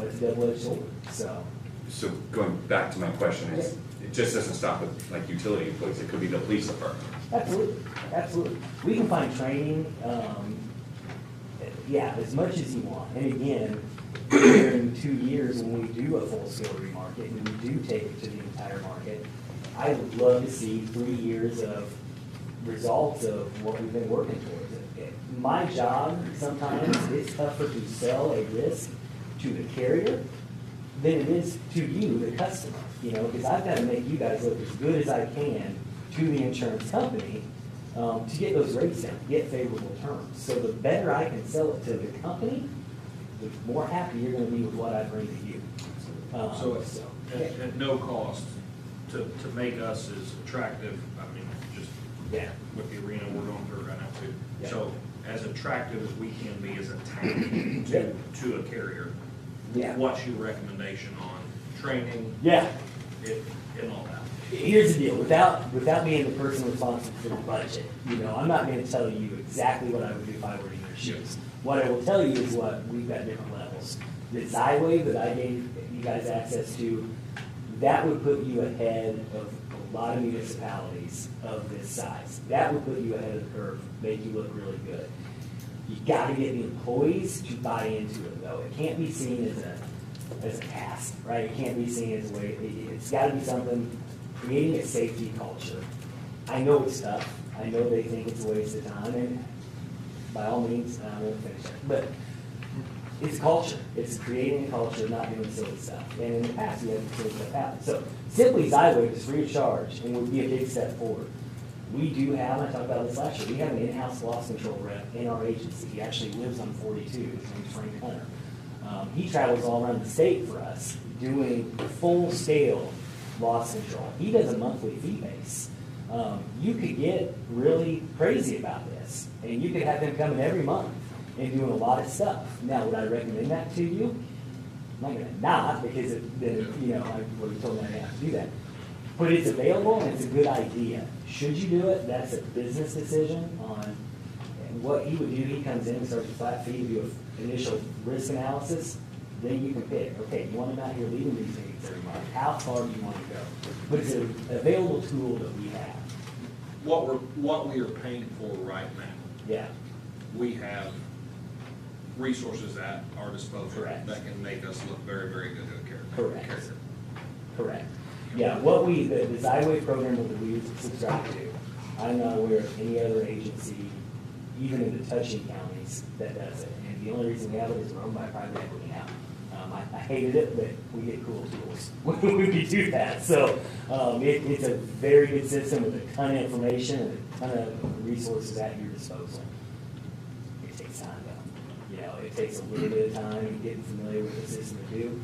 S9: it's a double-edged sword.
S2: so going back to my question is, it just doesn't stop with like utility employees, it could be the police department.
S9: Absolutely. We can find training, as much as you want. And again, in 2 years, when we do a full-scale remarket and we do take it to the entire market, I would love to see 3 years of results of what we've been working towards. My job, sometimes, it's tougher to sell a risk to the carrier than it is to you, the customer, because I've got to make you guys look as good as I can to the insurance company to get those rates down, to get favorable terms. So the better I can sell it to the company, the more happy you're going to be with what I bring to you.
S4: At no cost to make us as attractive, I mean, just
S5: Yeah.
S4: with the arena we're going through right now too.
S5: Yeah.
S4: So as attractive as we can be as a town to a carrier,
S5: Yeah.
S4: what's your recommendation on training,
S5: Yeah.
S4: and all that?
S5: Here's the deal, without being the person responsible for the budget, I'm not gonna tell you exactly what I would do if I were in your shoes. What I will tell you is what, we've got different levels. The Xywave that I gave you guys access to, that would put you ahead of a lot of municipalities of this size. That would put you ahead of the curve, make you look really good. You gotta get the employees to buy into it though. It can't be seen as a task, right? It can't be seen as a way, it's gotta be something, creating a safety culture. I know it's tough. I know they think it's a waste of time, and by all means, I won't finish it, but it's a culture. It's creating a culture, not doing silly stuff. And in the past, we had silly stuff happen. So simply Xywave is free of charge and would be a big step forward. We do have, and I talked about this last year, we have an in-house loss control rep in our agency. He actually lives on 42. His name's Frank Hunter. He travels all around the state for us doing full-scale loss control. He does a monthly fee base. You could get really crazy about this, and you could have him coming every month and doing a lot of stuff. Now, would I recommend that to you? I'm not gonna not, because then, I would have told me I didn't have to do that. But it's available and it's a good idea. Should you do it? That's a business decision on what he would do. He comes in and starts a flat fee to do an initial risk analysis. Then you can pick, okay, you want him out here leading these meetings every month. How far do you want to go? But it's an available tool that we have.
S4: What we are paying for right now,
S5: Yeah,
S4: we have resources at our disposal
S5: Correct.
S4: that can make us look very, very good to a carrier.
S5: Correct. Correct. Yeah, the Xywave program that we subscribe to, I'm not aware of any other agency, even in the touching counties, that does it. And the only reason we have it is we're owned by private equity now. I hated it, but we get cool tools when we do that. So it's a very good system with a ton of information and a ton of resources at your disposal. It takes time though. It takes a little bit of time and getting familiar with the system to do.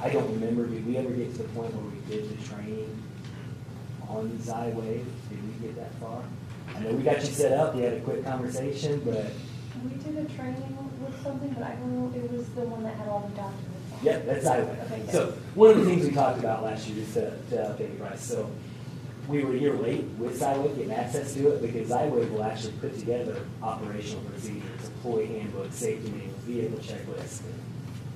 S5: I don't remember, did we ever get to the point where we did the training on Xywave? Did we get that far? I know we got you set up, we had a quick conversation, but
S3: We did a training with something, but I don't know, it was the one that had all the documents on it.
S5: yeah, that's Xywave.
S3: Okay,
S5: So one of the things we talked about last year, just to update you guys, so we were a year late with Xywave getting access to it because Xywave will actually put together operational procedures, employee handbooks, safety manuals, vehicle checklists,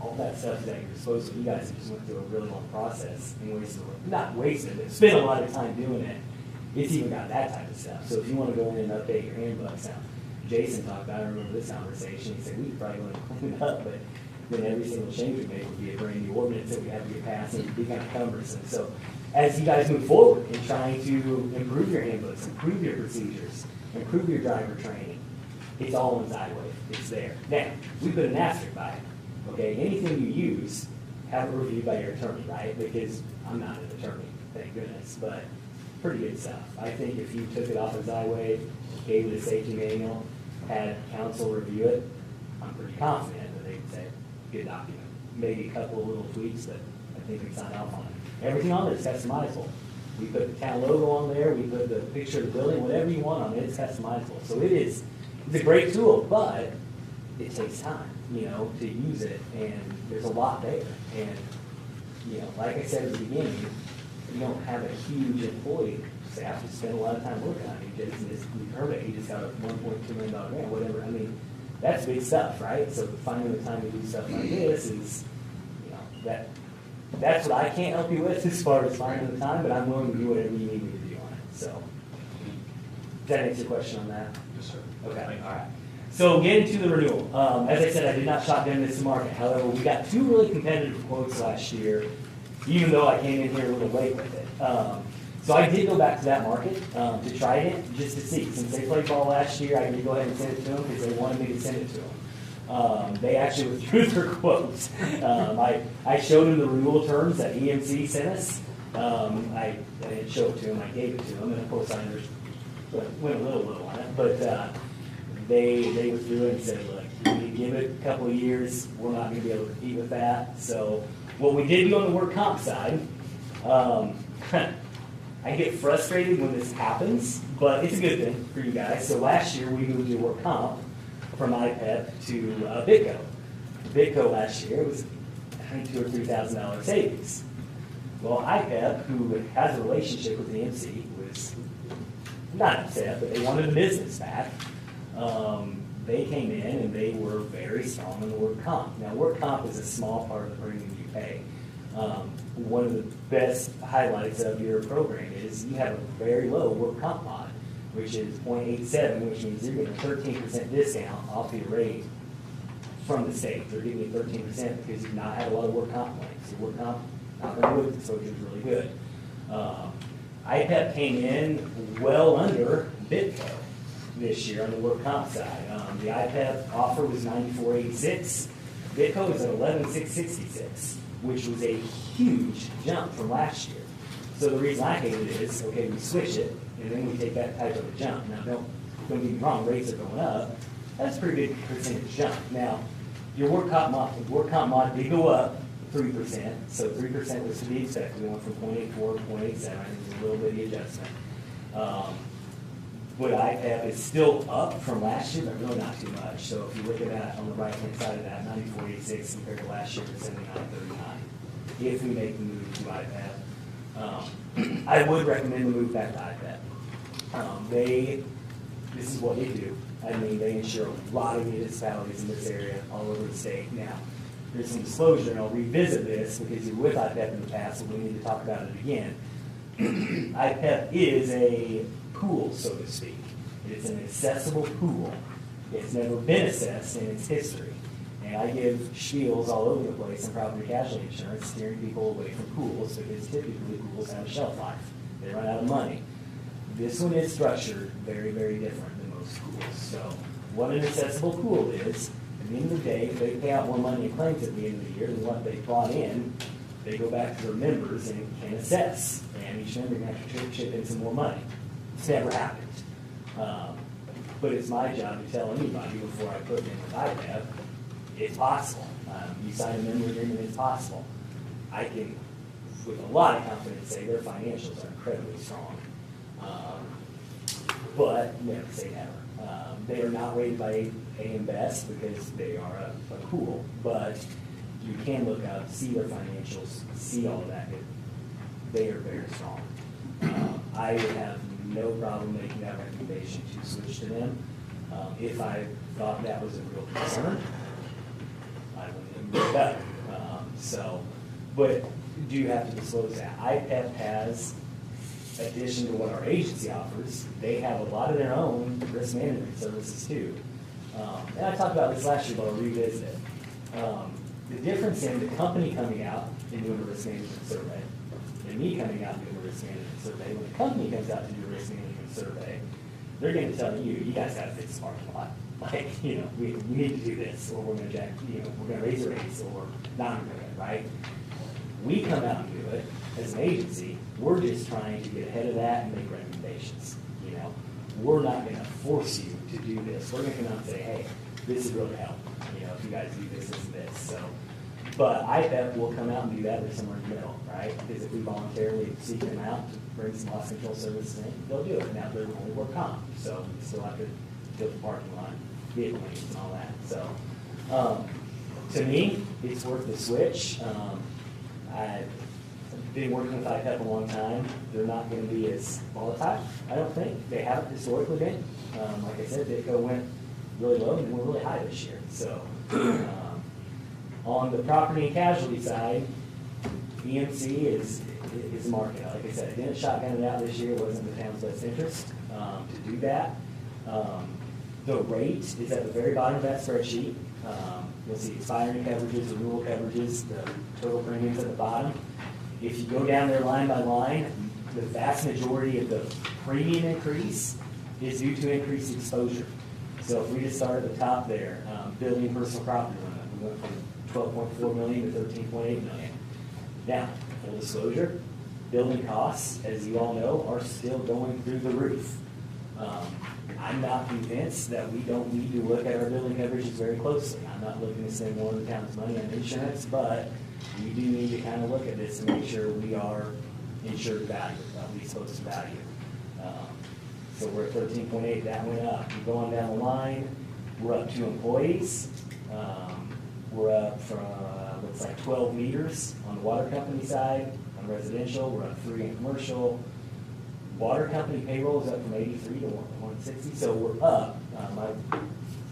S5: all that stuff that you're supposed to. You guys just went through a really long process and but spent a lot of time doing it. It's even got that type of stuff. So if you want to go in and update your handbooks now, Jason talked about, I remember this conversation, he said, we could probably go in and clean it up, but then every single change we make would be a brand new ordinance that we have to get passed and it'd be kind of cumbersome. So as you guys move forward in trying to improve your handbooks, improve your procedures, improve your driver training, it's all in Xywave. It's there. Now, we put an asterisk by it. Okay, anything you use, have it reviewed by your attorney, right? Because I'm not an attorney, thank goodness, but pretty good stuff. I think if you took it off of Xywave, gave it a safety manual, had counsel review it, I'm pretty confident that they would say, good document. Maybe a couple of little tweaks, but I think we signed off on it. Everything on there is customizable. We put the town logo on there, we put the picture of the building, whatever you want on it, it's customizable. So it's a great tool, but it takes time, to use it, and there's a lot there. And, like I said at the beginning, you don't have a huge employee staff to spend a lot of time working on it. You heard it, he just got a $1.2 million grant, whatever. I mean, that's big stuff, right? So finding the time to do stuff like this is, that's what I can't help you with as far as finding the time, but I'm willing to do whatever you need me to do on it. So, does that answer your question on that?
S4: Yes, sir.
S5: Okay, all right. So getting to the renewal, as I said, I did not shotgun this to market. However, we got 2 really competitive quotes last year, even though I came in here a little late with it. So I did go back to that market to try it just to see. Since they played ball last year, I did go ahead and send it to them because they wanted me to send it to them. They actually withdrew their quotes. I showed them the renewal terms that EMC sent us. I didn't show it to them, I gave it to them, and of course I went a little on it, but they withdrew it and said, look, you need to give it a couple of years, we're not going to be able to compete with that. So what we did do on the work comp side, I
S9: I get frustrated when this happens, but it's a good thing for you guys. So last year, we moved your work comp from IPEP to Bitco. Bitco last year was I think $2,000 or $3,000 savings. Well, IPEP, who has a relationship with the MC, was not upset, but they wanted the business back. They came in and they were very strong on the work comp. Now, work comp is a small part of the premium you pay. One of the best highlights of your program is you have a very low work comp mod, which is 0.87, which means you're getting a 13% discount off your rate from the state. They're giving you 13% because you've not had a lot of work comp claims. Your work comp, not going to do it, exposure is really good. IPEP came in well under Bitco this year on the work comp side. The IPEP offer was $94.86. Bitco was at $11,666, which was a huge jump from last year. So the reason I hate it is, okay, we switch it, and then we take that type of a jump. Now, don't get me wrong, rates are going up. That's a pretty big percentage jump. Now, your work comp mod did go up 3%, so 3% was to be expected. We went from 0.84 to 0.87, there's a little bit of adjustment. But IPEP is still up from last year, but really not too much. So if you look at that on the right-hand side of that, 94.86 compared to last year to 79.39. If we make the move to IPEP, I would recommend the move back to IPEP. This is what they do. I mean, they insure a lot of municipalities in this area all over the state. Now, there's some disclosure, and I'll revisit this because you're with IPEP in the past, so we need to talk about it again. IPEP is a pool, so to speak. It's an accessible pool. It's never been assessed in its history. And I give spiels all over the place on property casualty insurance, steering people away from pools because typically pools have a shelf life. They run out of money. This one is structured very, very different than most pools. So what an accessible pool is, at the end of the day, if they pay out more money in claims at the end of the year than what they brought in, they go back to their members and can assess. And each member can have to chip in some more money. It's never happened. But it's my job to tell anybody before I put them with IPEP, it's possible. You sign a member agreement, it's possible. I can, with a lot of confidence, say their financials are incredibly strong. But never say never. They are not rated by AM Best because they are a pool, but you can look up, see their financials, see all of that. They are very strong. I would have no problem making that recommendation to switch to them. If I thought that was a real concern, I wouldn't even bring it up. But do you have to disclose that? IPEP has, in addition to what our agency offers, they have a lot of their own risk management services too. And I talked about this last year, but I'll revisit it. The difference in the company coming out and doing a risk management survey and me coming out and doing a risk management survey, when the company comes out to do a risk management survey, they're going to tell you, you guys got to fix the parking lot. Like, we need to do this, or we're going to we're going to raise the rates, or not doing it, right? We come out and do it as an agency. We're just trying to get ahead of that and make recommendations. We're not going to force you to do this. We're going to come out and say, hey, this is really help. If you guys do this, this, and this. So, but IPEP will come out and do that or somewhere in the middle, right? Because if we voluntarily seek them out to bring some loss control services in, they'll do it. Now they're only work comp, so we still have to build the parking lot, vehicle lanes, and all that. So, to me, it's worth the switch. I've been working with IPEP a long time. They're not going to be as volatile, I don't think. They haven't historically been. Like I said, Bitco went really low and went really high this year. So, on the property and casualty side, EMC is a market. Like I said, I didn't shotgun it out this year. It wasn't the town's best interest to do that. The rate is at the very bottom of that spreadsheet. You'll see expiring coverages, renewal coverages, the total premiums at the bottom. If you go down there line by line, the vast majority of the premium increase is due to increased exposure. So if we just start at the top there, building personal property limit, we went from 12.4 million to 13.8 million. Now, full disclosure, building costs, as you all know, are still going through the roof. I'm not convinced that we don't need to look at our building coverages very closely. I'm not looking to spend more of the town's money on insurance, but we do need to kind of look at this and make sure we are insured value, lease posted value. So we're at 13.8, that went up. We're going down the line, we're up 2 employees. We're up from, looks like 12 meters on the water company side. On residential, we're up 3 in commercial. Water company payroll is up from 83 to 160, so we're up.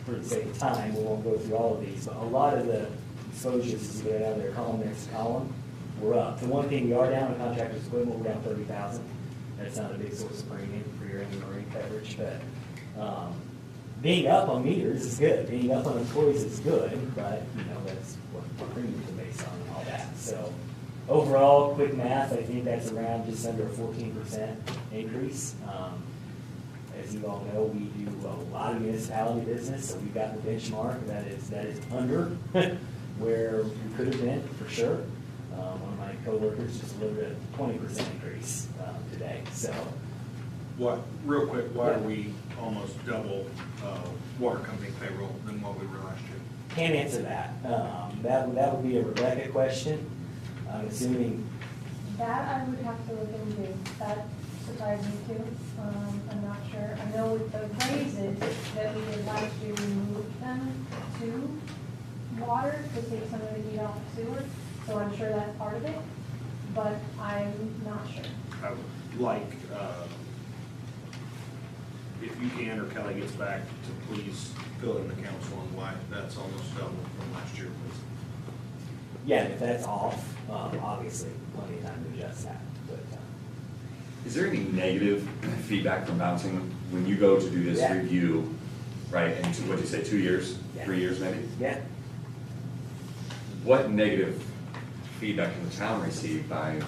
S9: For the sake of time, we won't go through all of these, but a lot of the exposures, as you go down there, column next to column, we're up. The one thing we are down in contractors equipment, we're down 30,000. That's not a big source of premium for your inland marine coverage, but being up on meters is good. Being up on employees is good, but that's what premiums are based on and all that. So overall, quick math, I think that's around just under a 14% increase. As you all know, we do a lot of municipality business, so we've got the benchmark that is under where we could have been, for sure. One of my coworkers just delivered a 20% increase today, so.
S4: Real quick, why are we almost double water company payroll than what we were last year?
S9: Can't answer that. That would be a Rebecca question. I'm assuming.
S3: That I would have to look into. That surprised me too. I'm not sure. I know with the raises that we did last year, we moved them to water to take some of the heat off the sewer. So I'm sure that's part of it, but I'm not sure.
S4: I would like, if you can, or Kelly gets back, to please fill in the council on why that's almost double from last year, please.
S9: Yeah, if that's off, obviously, plenty of time to adjust that. But,
S2: Is there any negative feedback from bouncing when you go to do this
S9: Yeah.
S2: review, right, and what'd you say, 2 years,
S9: Yeah.
S2: 3 years maybe?
S9: yeah,
S2: What negative feedback can the town receive by,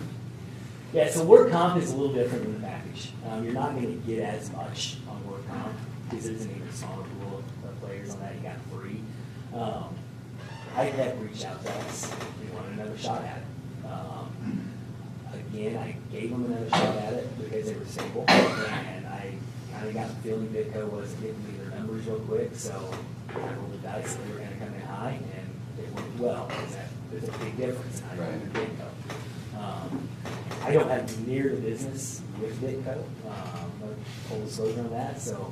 S9: yeah, so work comp is a little different than the package. You're not gonna get as much on work comp, because there's an even smaller pool of players on that, you got 3. IPEP reached out to us, they wanted another shot at it. Again, I gave them another shot at it because they were stable, and I kinda got the feeling Ditko was giving me their numbers real quick, so I rolled the dice, they were gonna come in high, and it worked well, because there's a big difference in IPEP and Ditko. I don't have near the business with Ditko, full disclosure on that, so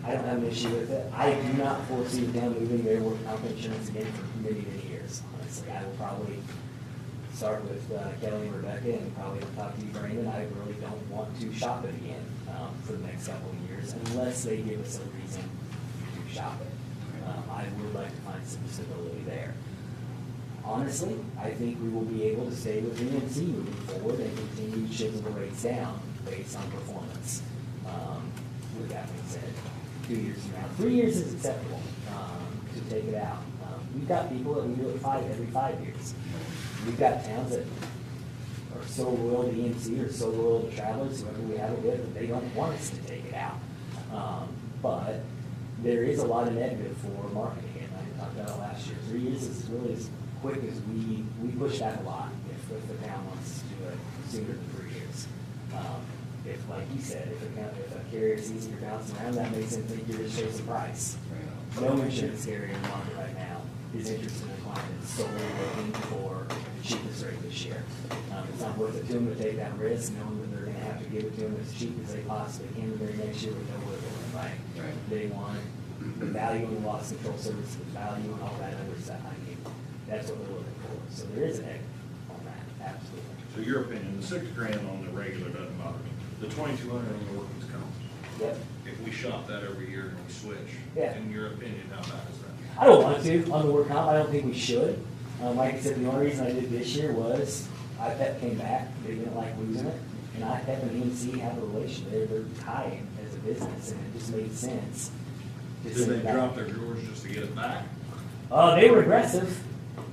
S9: I don't have an issue with it. I do not foresee them moving their work comp insurance again for many, many years, honestly. I will probably start with Kelly and Rebecca, and probably talk to you, Brandon. I really don't want to shop it again for the next couple of years, unless they give us a reason to shop it. I would like to find some stability there. Honestly, I think we will be able to stay with NMC moving forward and continue chipping the rates down based on performance. With that being said, 2 years from now, 3 years is acceptable to take it out. We've got people that we do it every 5 years. We've got towns that are so loyal to EMC or so loyal to Travelers, whoever we have it with, that they don't want us to take it out. But there is a lot of negative for marketing, and I talked about it last year. 3 years is really as quick as we push that a lot if the town wants to do it sooner than 3 years. If, like you said, if a carrier sees you're bouncing around, that makes them think you're just chasing price. No insurance carrier in the market right now is interested in a client that's solely looking for the cheapest rate this year. It's not worth it to them to take that risk, knowing that they're gonna have to give it to them as cheap as they possibly can the very next year with no wiggle room, right? They want the value in the loss control service, the value and all that other stuff. I mean, that's what they're looking for. So there is an egg on that, absolutely.
S4: So your opinion, the $6,000 on the regular doesn't bother me. The $2,200 on the workman's comp,
S9: Yep.
S4: if we shop that every year and we switch,
S9: Yeah.
S4: in your opinion, how bad is that?
S9: I don't want to on the work comp. I don't think we should. Like I said, the only reason I did this year was IPEP came back. They didn't like losing it. And IPEP and EMC have a relation. They're tied as a business, and it just made sense. to
S4: Did
S9: send
S4: they
S9: it back.
S4: drop their drawers just to get it back?
S9: They were aggressive.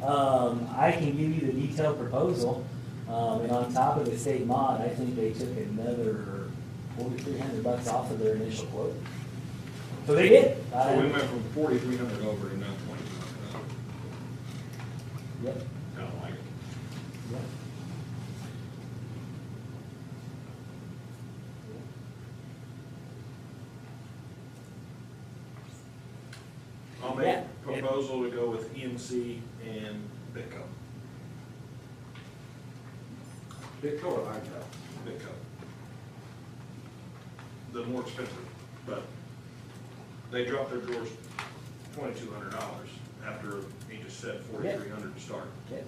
S9: I can give you the detailed proposal. And on top of the state mod, I think they took another $4,300 off of their initial quote. So they did.
S4: So we went from 4,300 over to now 2,200.
S9: Yep.
S4: I don't like it.
S9: Yep.
S4: I'll make
S9: Yeah.
S4: a proposal to go with EMC and Bitco.
S10: Bitco or IPEP?
S4: Bitco. The more expensive, but they dropped their drawers $2,200 after he just said $4,300 to start.
S9: Yeah.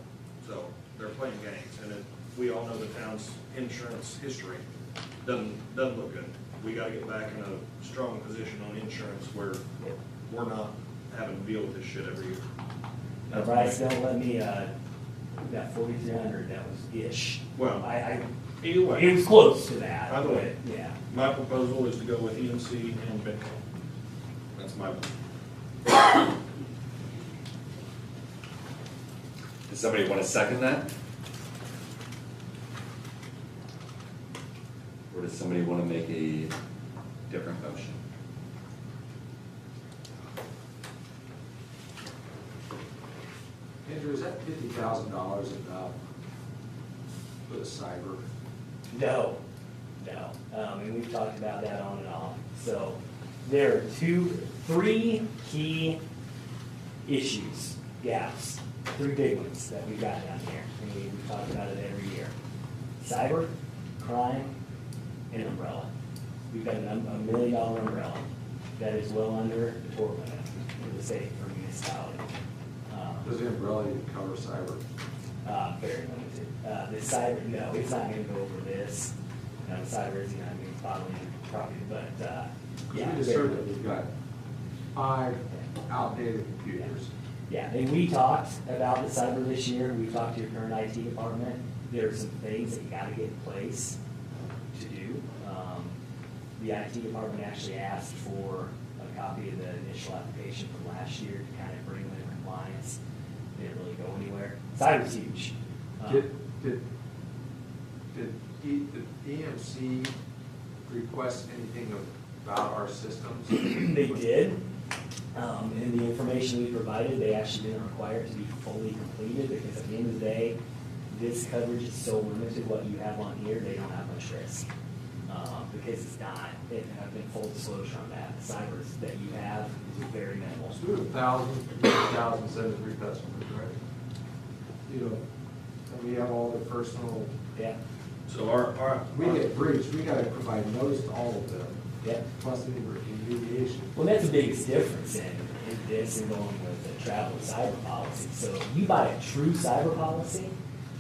S4: So they're playing games, and we all know the town's insurance history doesn't look good. We gotta get back in a strong position on insurance where we're not having to deal with this shit every year.
S9: Now, Bryce, don't let me, that 4,300, that was ish.
S4: Well,
S9: I,
S4: either
S9: it
S4: way,
S9: was close to that.
S4: Either way.
S9: but, Yeah.
S4: my proposal is to go with EMC and Bitco. That's my,
S2: Does somebody want to second that? Or does somebody want to make a different motion?
S10: Andrew, is that $50,000 enough for the cyber?
S9: No. And we've talked about that on and off. So there are three key issues, gaps, three big ones that we've got down here. And we've talked about it every year. Cyber, crime, and umbrella. We've got a $1 million umbrella that is well under the tort limit in the state for municipality.
S10: Does the umbrella even cover cyber?
S9: Very limited. The cyber, no, it's not gonna go over this. The cyber is, I mean, bodily property, but, yeah.
S10: We just heard that we've got 5 outdated computers.
S9: Yeah, and we talked about the cyber this year. We talked to your current IT department. There are some things that you gotta get in place to do. The IT department actually asked for a copy of the initial application from last year to kind of bring them in compliance. Didn't really go anywhere. Cyber's huge.
S10: Did EMC request anything about our systems?
S9: They did, and the information we provided, they actually didn't require it to be fully completed, because at the end of the day, this coverage is so limited, what you have on here, they don't have much risk. Because it's not, I've been full disclosure on that, the cybers that you have is very minimal.
S10: So we have 1,073 customers, right? You know, and we have all the personal,
S9: Yeah,
S4: so our.
S10: we get breached, we gotta provide notice to all of them,
S9: yeah.
S10: plus any remediation.
S9: Well, that's the biggest difference in this and going with the travel cyber policy. So if you buy a true cyber policy,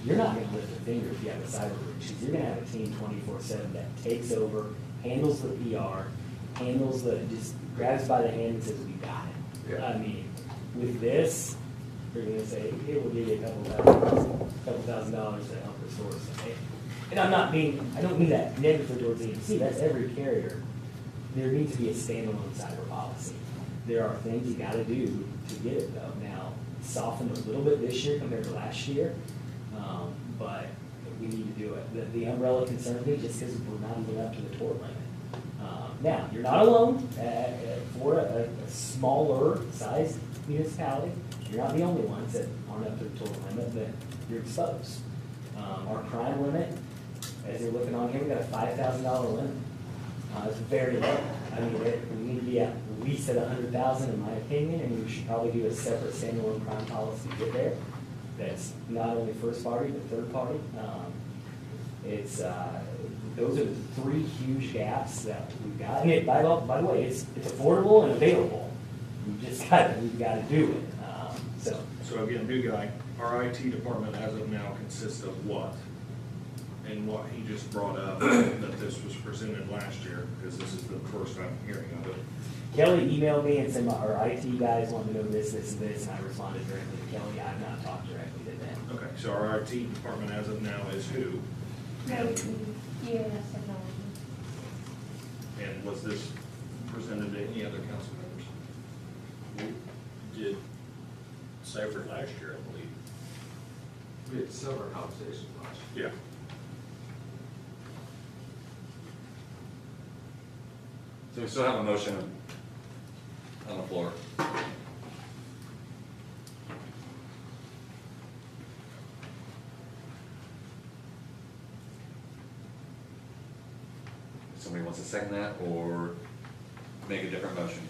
S9: you're not gonna lift a finger if you have a cyber breach, because you're gonna have a team 24/7 that takes over, handles the PR, handles just grabs by the hand and says, we got it.
S10: Yeah.
S9: I mean, with this, they're gonna say, hey, we'll give you a couple thousand dollars to help restore something. And I don't mean that negatively towards EMC, that's every carrier. There needs to be a standalone cyber policy. There are things you gotta do to get it though. Now, softened a little bit this year compared to last year, but we need to do it. The umbrella concerns me just because we're not even up to the tort limit. Now, you're not alone. For a smaller sized municipality, you're not the only ones that aren't up to the tort limit, but you're exposed. Our crime limit, as you're looking on here, we got a $5,000 limit. It's very low. I mean, we need to be at least at 100,000 in my opinion, and we should probably do a separate standalone crime policy to get there. That's not only first party, but third party. Those are the three huge gaps that we've got. And by the way, it's affordable and available. We've got to do it.
S4: So again, new guy, our IT department as of now consists of what? And what he just brought up, that this was presented last year, because this is the first I'm hearing of it.
S9: Kelly emailed me and said, our IT guys want to know this, this, and this, and I responded directly to Kelly. I've not talked directly to them.
S4: Okay, so our IT department as of now is who?
S3: EMS technology.
S4: And was this presented to any other council members?
S7: We did cyber last year, I believe.
S10: We had similar conversations last year.
S4: Yeah.
S2: So we still have a motion on the floor. Somebody wants to second that or make a different motion?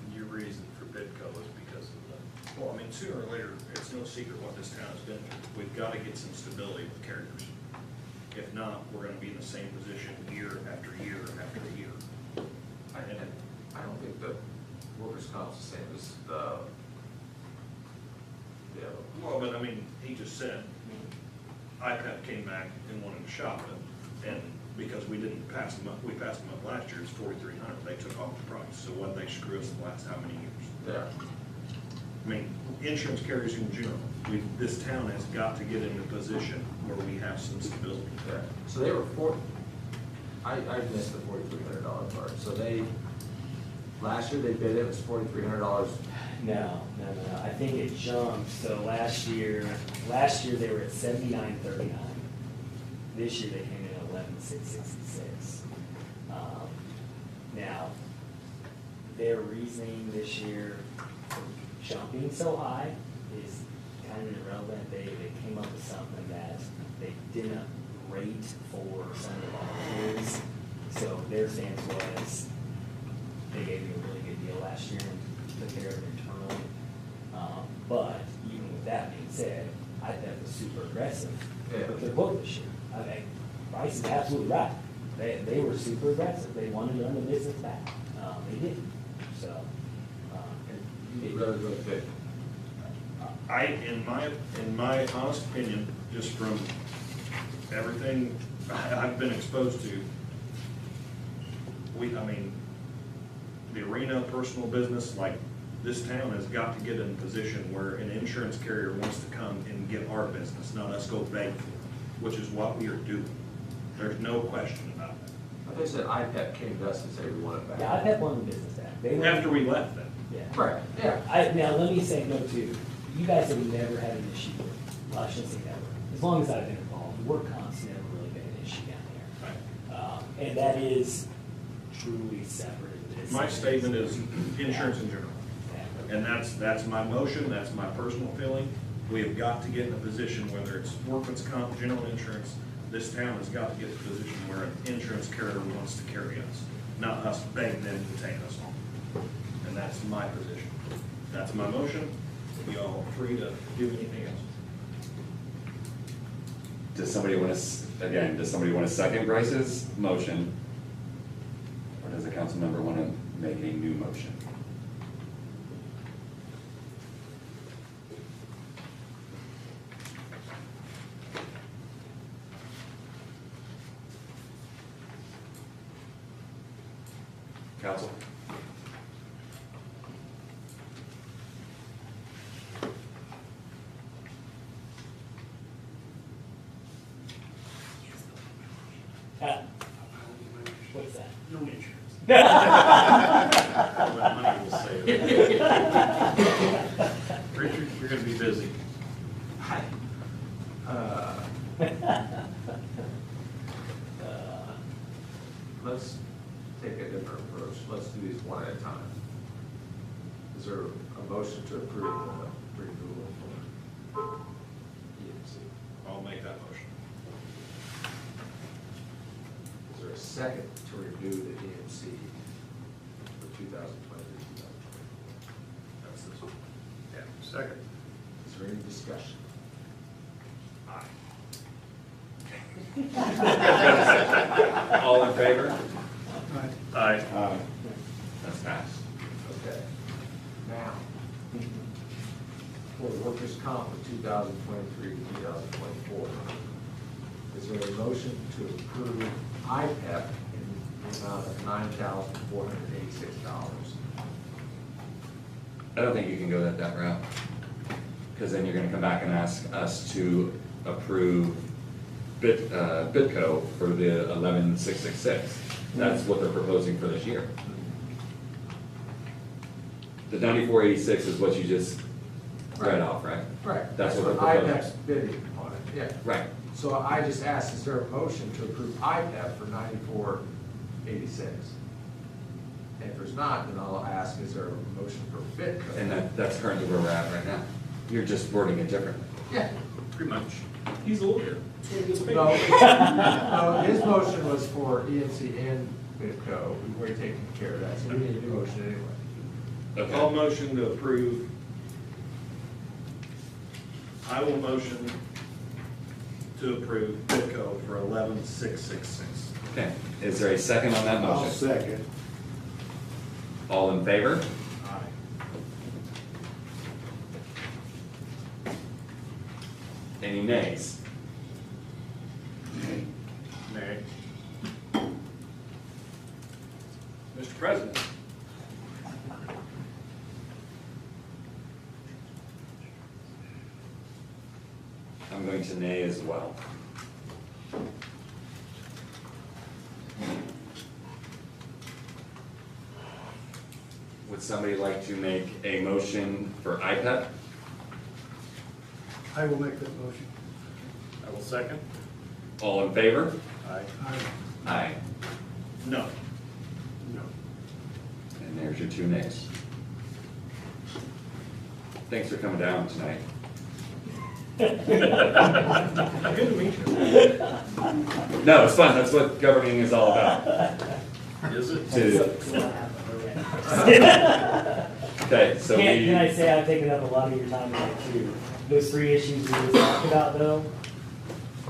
S7: Can you reason for Bitco is because of the,
S4: Well, I mean, sooner or later, it's no secret what this town has been through. We've got to get some stability with carriers. If not, we're going to be in the same position year after year after year.
S10: I don't think the workers' comp's the same as the other.
S4: Well, but I mean, he just said, IPEP came back and wanted to shop it, and because we didn't pass them up, we passed them up last year, it's 4,300, they took off the price, so what they screw us the last how many years?
S10: Yeah.
S4: I mean, insurance carriers in general, this town has got to get in a position where we have some stability.
S10: Yeah, so they were I missed the $4,300 part, so last year they bid it was $4,300.
S9: No. I think it jumped. So last year they were at 79.39. This year they came in at 11,666. Now, their reasoning this year for jumping so high is kind of irrelevant. They came up with something that they didn't rate for some of the volunteers. So their stance was they gave you a really good deal last year and took care of it internally. But even with that being said, I thought it was super aggressive with their quote this year. I mean, Bryce is absolutely right. They were super aggressive. They wanted to run the business back. They didn't. So,
S10: Really big.
S4: In my honest opinion, just from everything I've been exposed to, the arena, personal business, like this town has got to get in a position where an insurance carrier wants to come and get our business, not us go beg for it, which is what we are doing. There's no question about that.
S10: But they said IPEP came to us and said we want it back.
S9: yeah, I've had one business back. They went-
S4: After we left them.
S9: Yeah.
S10: Right, yeah.
S9: Now, let me say no too. You guys have never had an issue with, well, I shouldn't say never. As long as I've been involved, work comp's never really been an issue down there. And that is truly separate.
S4: My statement is insurance in general. And that's my motion, that's my personal feeling. We have got to get in a position, whether it's workman's comp, general insurance, this town has got to get to a position where an insurance carrier wants to carry us, not us begging them to take us on. And that's my position. That's my motion. Y'all are free to do anything else.
S2: Does somebody want to second Bryce's motion? Or does the council member want to make a new motion? Council?
S9: What's that?
S4: No insurance.
S7: all that money will save. Richard, you're gonna be busy.
S10: Let's take a different approach. Let's do these one at a time. Is there a motion to approve the renewal for EMC?
S4: I'll make that motion.
S10: Is there a second to renew the EMC for 2023, 2024?
S4: That's this one. Yeah, second.
S10: Is there any discussion?
S2: All in favor?
S4: Aye.
S2: That's passed.
S10: Okay. Now, for the workers' comp for 2023 to 2024, is there a motion to approve IPEP in the amount of $9,486?
S2: I don't think you can go that route, because then you're gonna come back and ask us to approve Bitco for the 11,666. That's what they're proposing for this year. The 9486 is what you just read off, right?
S10: Right.
S2: That's what they're proposing.
S10: IPEP's bidding on it, yeah.
S2: Right.
S10: So I just asked, is there a motion to approve IPEP for 9486? And if there's not, then I'll ask, is there a motion for Bitco?
S2: And that's currently where we're at right now. You're just wording it differently.
S10: Yeah.
S4: Pretty much. He's a lawyer.
S10: No, no, his motion was for EMC and Bitco. We've already taken care of that, so we need a new motion anyway.
S2: Okay.
S4: I'll motion to approve. I will motion to approve Bitco for 11,666.
S2: Okay, is there a second on that motion?
S10: second.
S2: All in favor? Any nays?
S4: Nay. Mr. President.
S2: I'm going to nay as well. Would somebody like to make a motion for IPEP?
S8: I will make that motion.
S7: I will second.
S2: All in favor?
S7: Aye.
S2: Aye.
S4: No.
S8: No.
S2: And there's your two nays. Thanks for coming down tonight.
S4: Good to meet you.
S2: No, it's fun, that's what governing is all about.
S7: Is it?
S2: Okay, so
S9: Can I
S2: we,
S9: say I've taken up a lot of your time tonight too? Those three issues we just talked about though,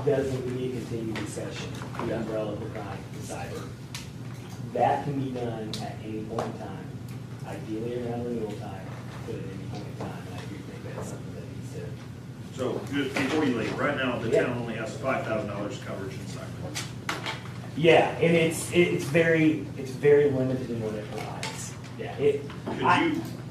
S9: does need to be a continued discussion, the umbrella of the crime, the cyber. That can be done at any point in time, ideally around renewal time, but at any point in time, and I do think that's something that needs to.
S4: So, just before you leave, right now, the
S9: Yeah.
S4: town only has $5,000 coverage in cyber.
S9: Yeah, and it's very limited in what it provides. Yeah,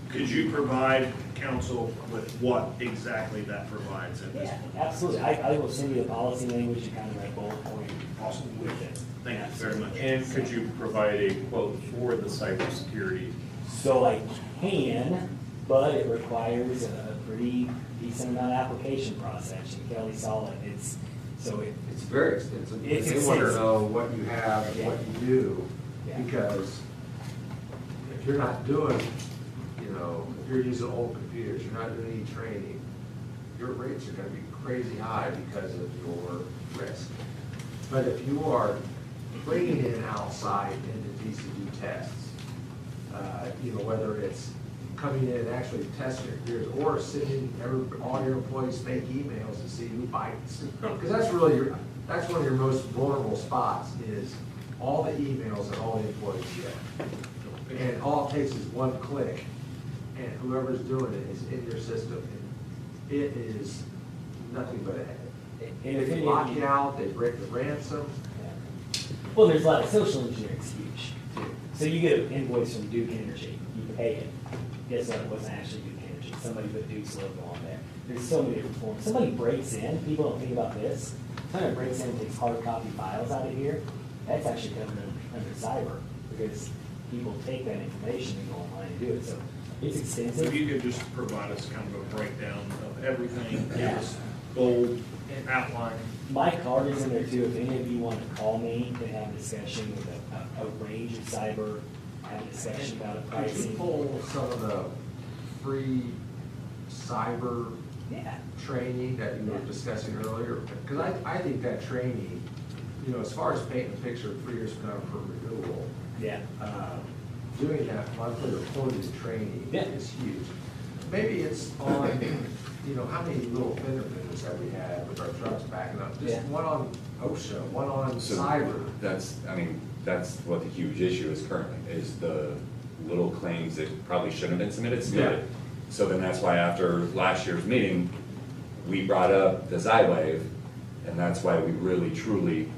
S4: Could you provide council with what exactly that provides in this?
S9: Yeah, absolutely. I will send you the policy language and kind of a bullet point.
S4: Awesome.
S9: With it.
S4: Thank you very much.
S7: And could you provide a quote for the cybersecurity?
S9: So I can, but it requires a pretty decent amount of application process. And Kelly saw it. It's
S10: very expensive.
S9: It's
S10: They want to
S9: expensive.
S10: know what you have and what you do,
S9: Yeah.
S10: because if you're not doing, if you're using old computers, you're not doing any training, your rates are gonna be crazy high because of your risk. But if you are bringing in outside entities to do tests, whether it's coming in and actually testing your computers, or sending all your employees fake emails to see who bites. Because that's really that's one of your most vulnerable spots, is all the emails that all the employees get. And all it takes is one click, and whoever's doing it is in your system, and it is nothing but a headache.
S9: And if
S10: They
S9: any
S10: lock
S9: of
S10: you
S9: you,
S10: out, they break the ransom.
S9: well, there's a lot of social engineering speech too. So you get an invoice from Duke Energy, you pay it. Guess what? It wasn't actually Duke Energy. Somebody put Duke's logo on there. There's so many different forms. Somebody breaks in, people don't think about this. Somebody breaks in and takes hard copy files out of here. That's actually coming under cyber, because people take that information and go online and do it. So it's
S4: If
S9: extensive.
S4: you could just provide us kind of a breakdown of everything, give
S9: Yeah.
S4: us bold outline.
S9: My card is in there too. If any of you want to call me and have a discussion with a range of cyber, have a discussion about a
S10: Could you
S9: pricing.
S10: pull some of the free cyber
S9: Yeah.
S10: training that you were discussing earlier? Because I think that training, as far as painting a picture 3 years from now for renewal,
S9: Yeah.
S10: doing that monthly reporting training
S9: Yeah.
S10: is huge. Maybe it's on, how many little fender benders have we had with our trucks backing up? Just
S9: Yeah.
S10: one on OSHA, one on
S2: so
S10: cyber.
S2: that's what the huge issue is currently, is the little claims that probably shouldn't have been submitted. So then that's why after last year's meeting, we brought up the Xywave, and that's why we really truly,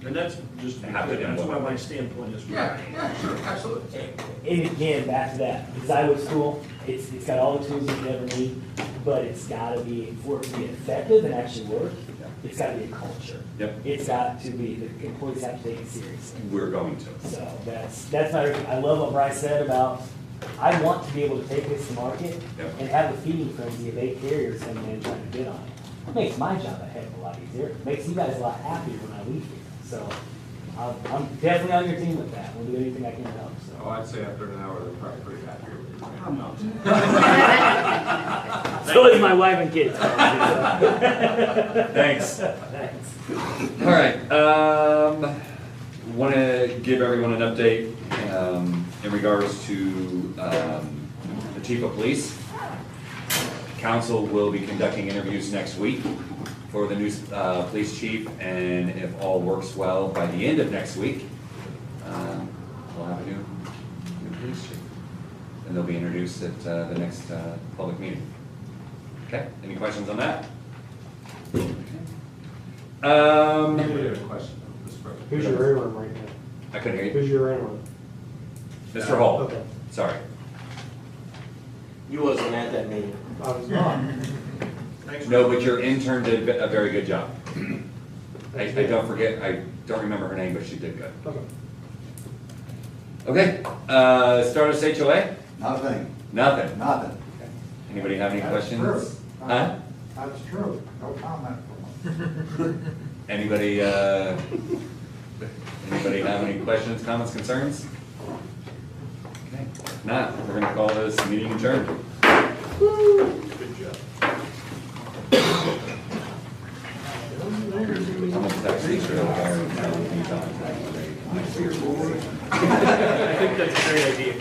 S4: And that's just,
S2: Have to
S4: that's why
S2: implement.
S4: my standpoint is.
S10: Yeah, sure, absolutely.
S9: And again, back to that, because I was cool, it's got all the tools you ever need, but it's gotta be, for it to be effective and actually work, it's gotta be a culture.
S2: Yep.
S9: It's got to be, the employees have to take it seriously.
S2: we're going to.
S9: So that's my, I love what Bryce said about, I want to be able to take this to market
S2: Yep.
S9: and have a feeding frenzy of 8 carriers coming in and trying to bid on it. It makes my job a heck of a lot easier, it makes you guys a lot happier when I leave here. So I'm definitely on your team with that, we'll do anything I can to help, so.
S10: Oh, I'd say after an hour, they're probably pretty happy with you.
S9: I'm not. So is my wife and kids.
S2: Thanks.
S9: Thanks.
S2: All right, want to give everyone an update in regards to the chief of police. Council will be conducting interviews next week for the new police chief, and if all works well, by the end of next week, we'll have a new police chief. And they'll be introduced at the next public meeting. Okay, any questions on that?
S10: I have a question, Mr. President.
S12: Who's your interim right now?
S2: I couldn't hear you.
S12: Who's your interim?
S2: Mr. Hall,
S12: Okay.
S2: sorry.
S5: You wasn't at that meeting.
S12: I was not.
S4: Thanks.
S2: No, but your intern did a very good job. I don't forget, I don't remember her name, but she did good.
S12: Okay.
S2: Okay, Stardust HOA?
S13: Nothing,
S2: Nothing.
S13: nothing.
S2: Anybody have any
S13: That's
S2: questions?
S13: true.
S2: Huh?
S13: That's true, no comment from us.
S2: Anybody, anybody have any questions, comments, concerns? Okay, if not, we're gonna call this meeting adjourned.
S4: Good job.
S2: I'm gonna text Lisa real hard and tell her he's on.
S6: I think that's a great idea.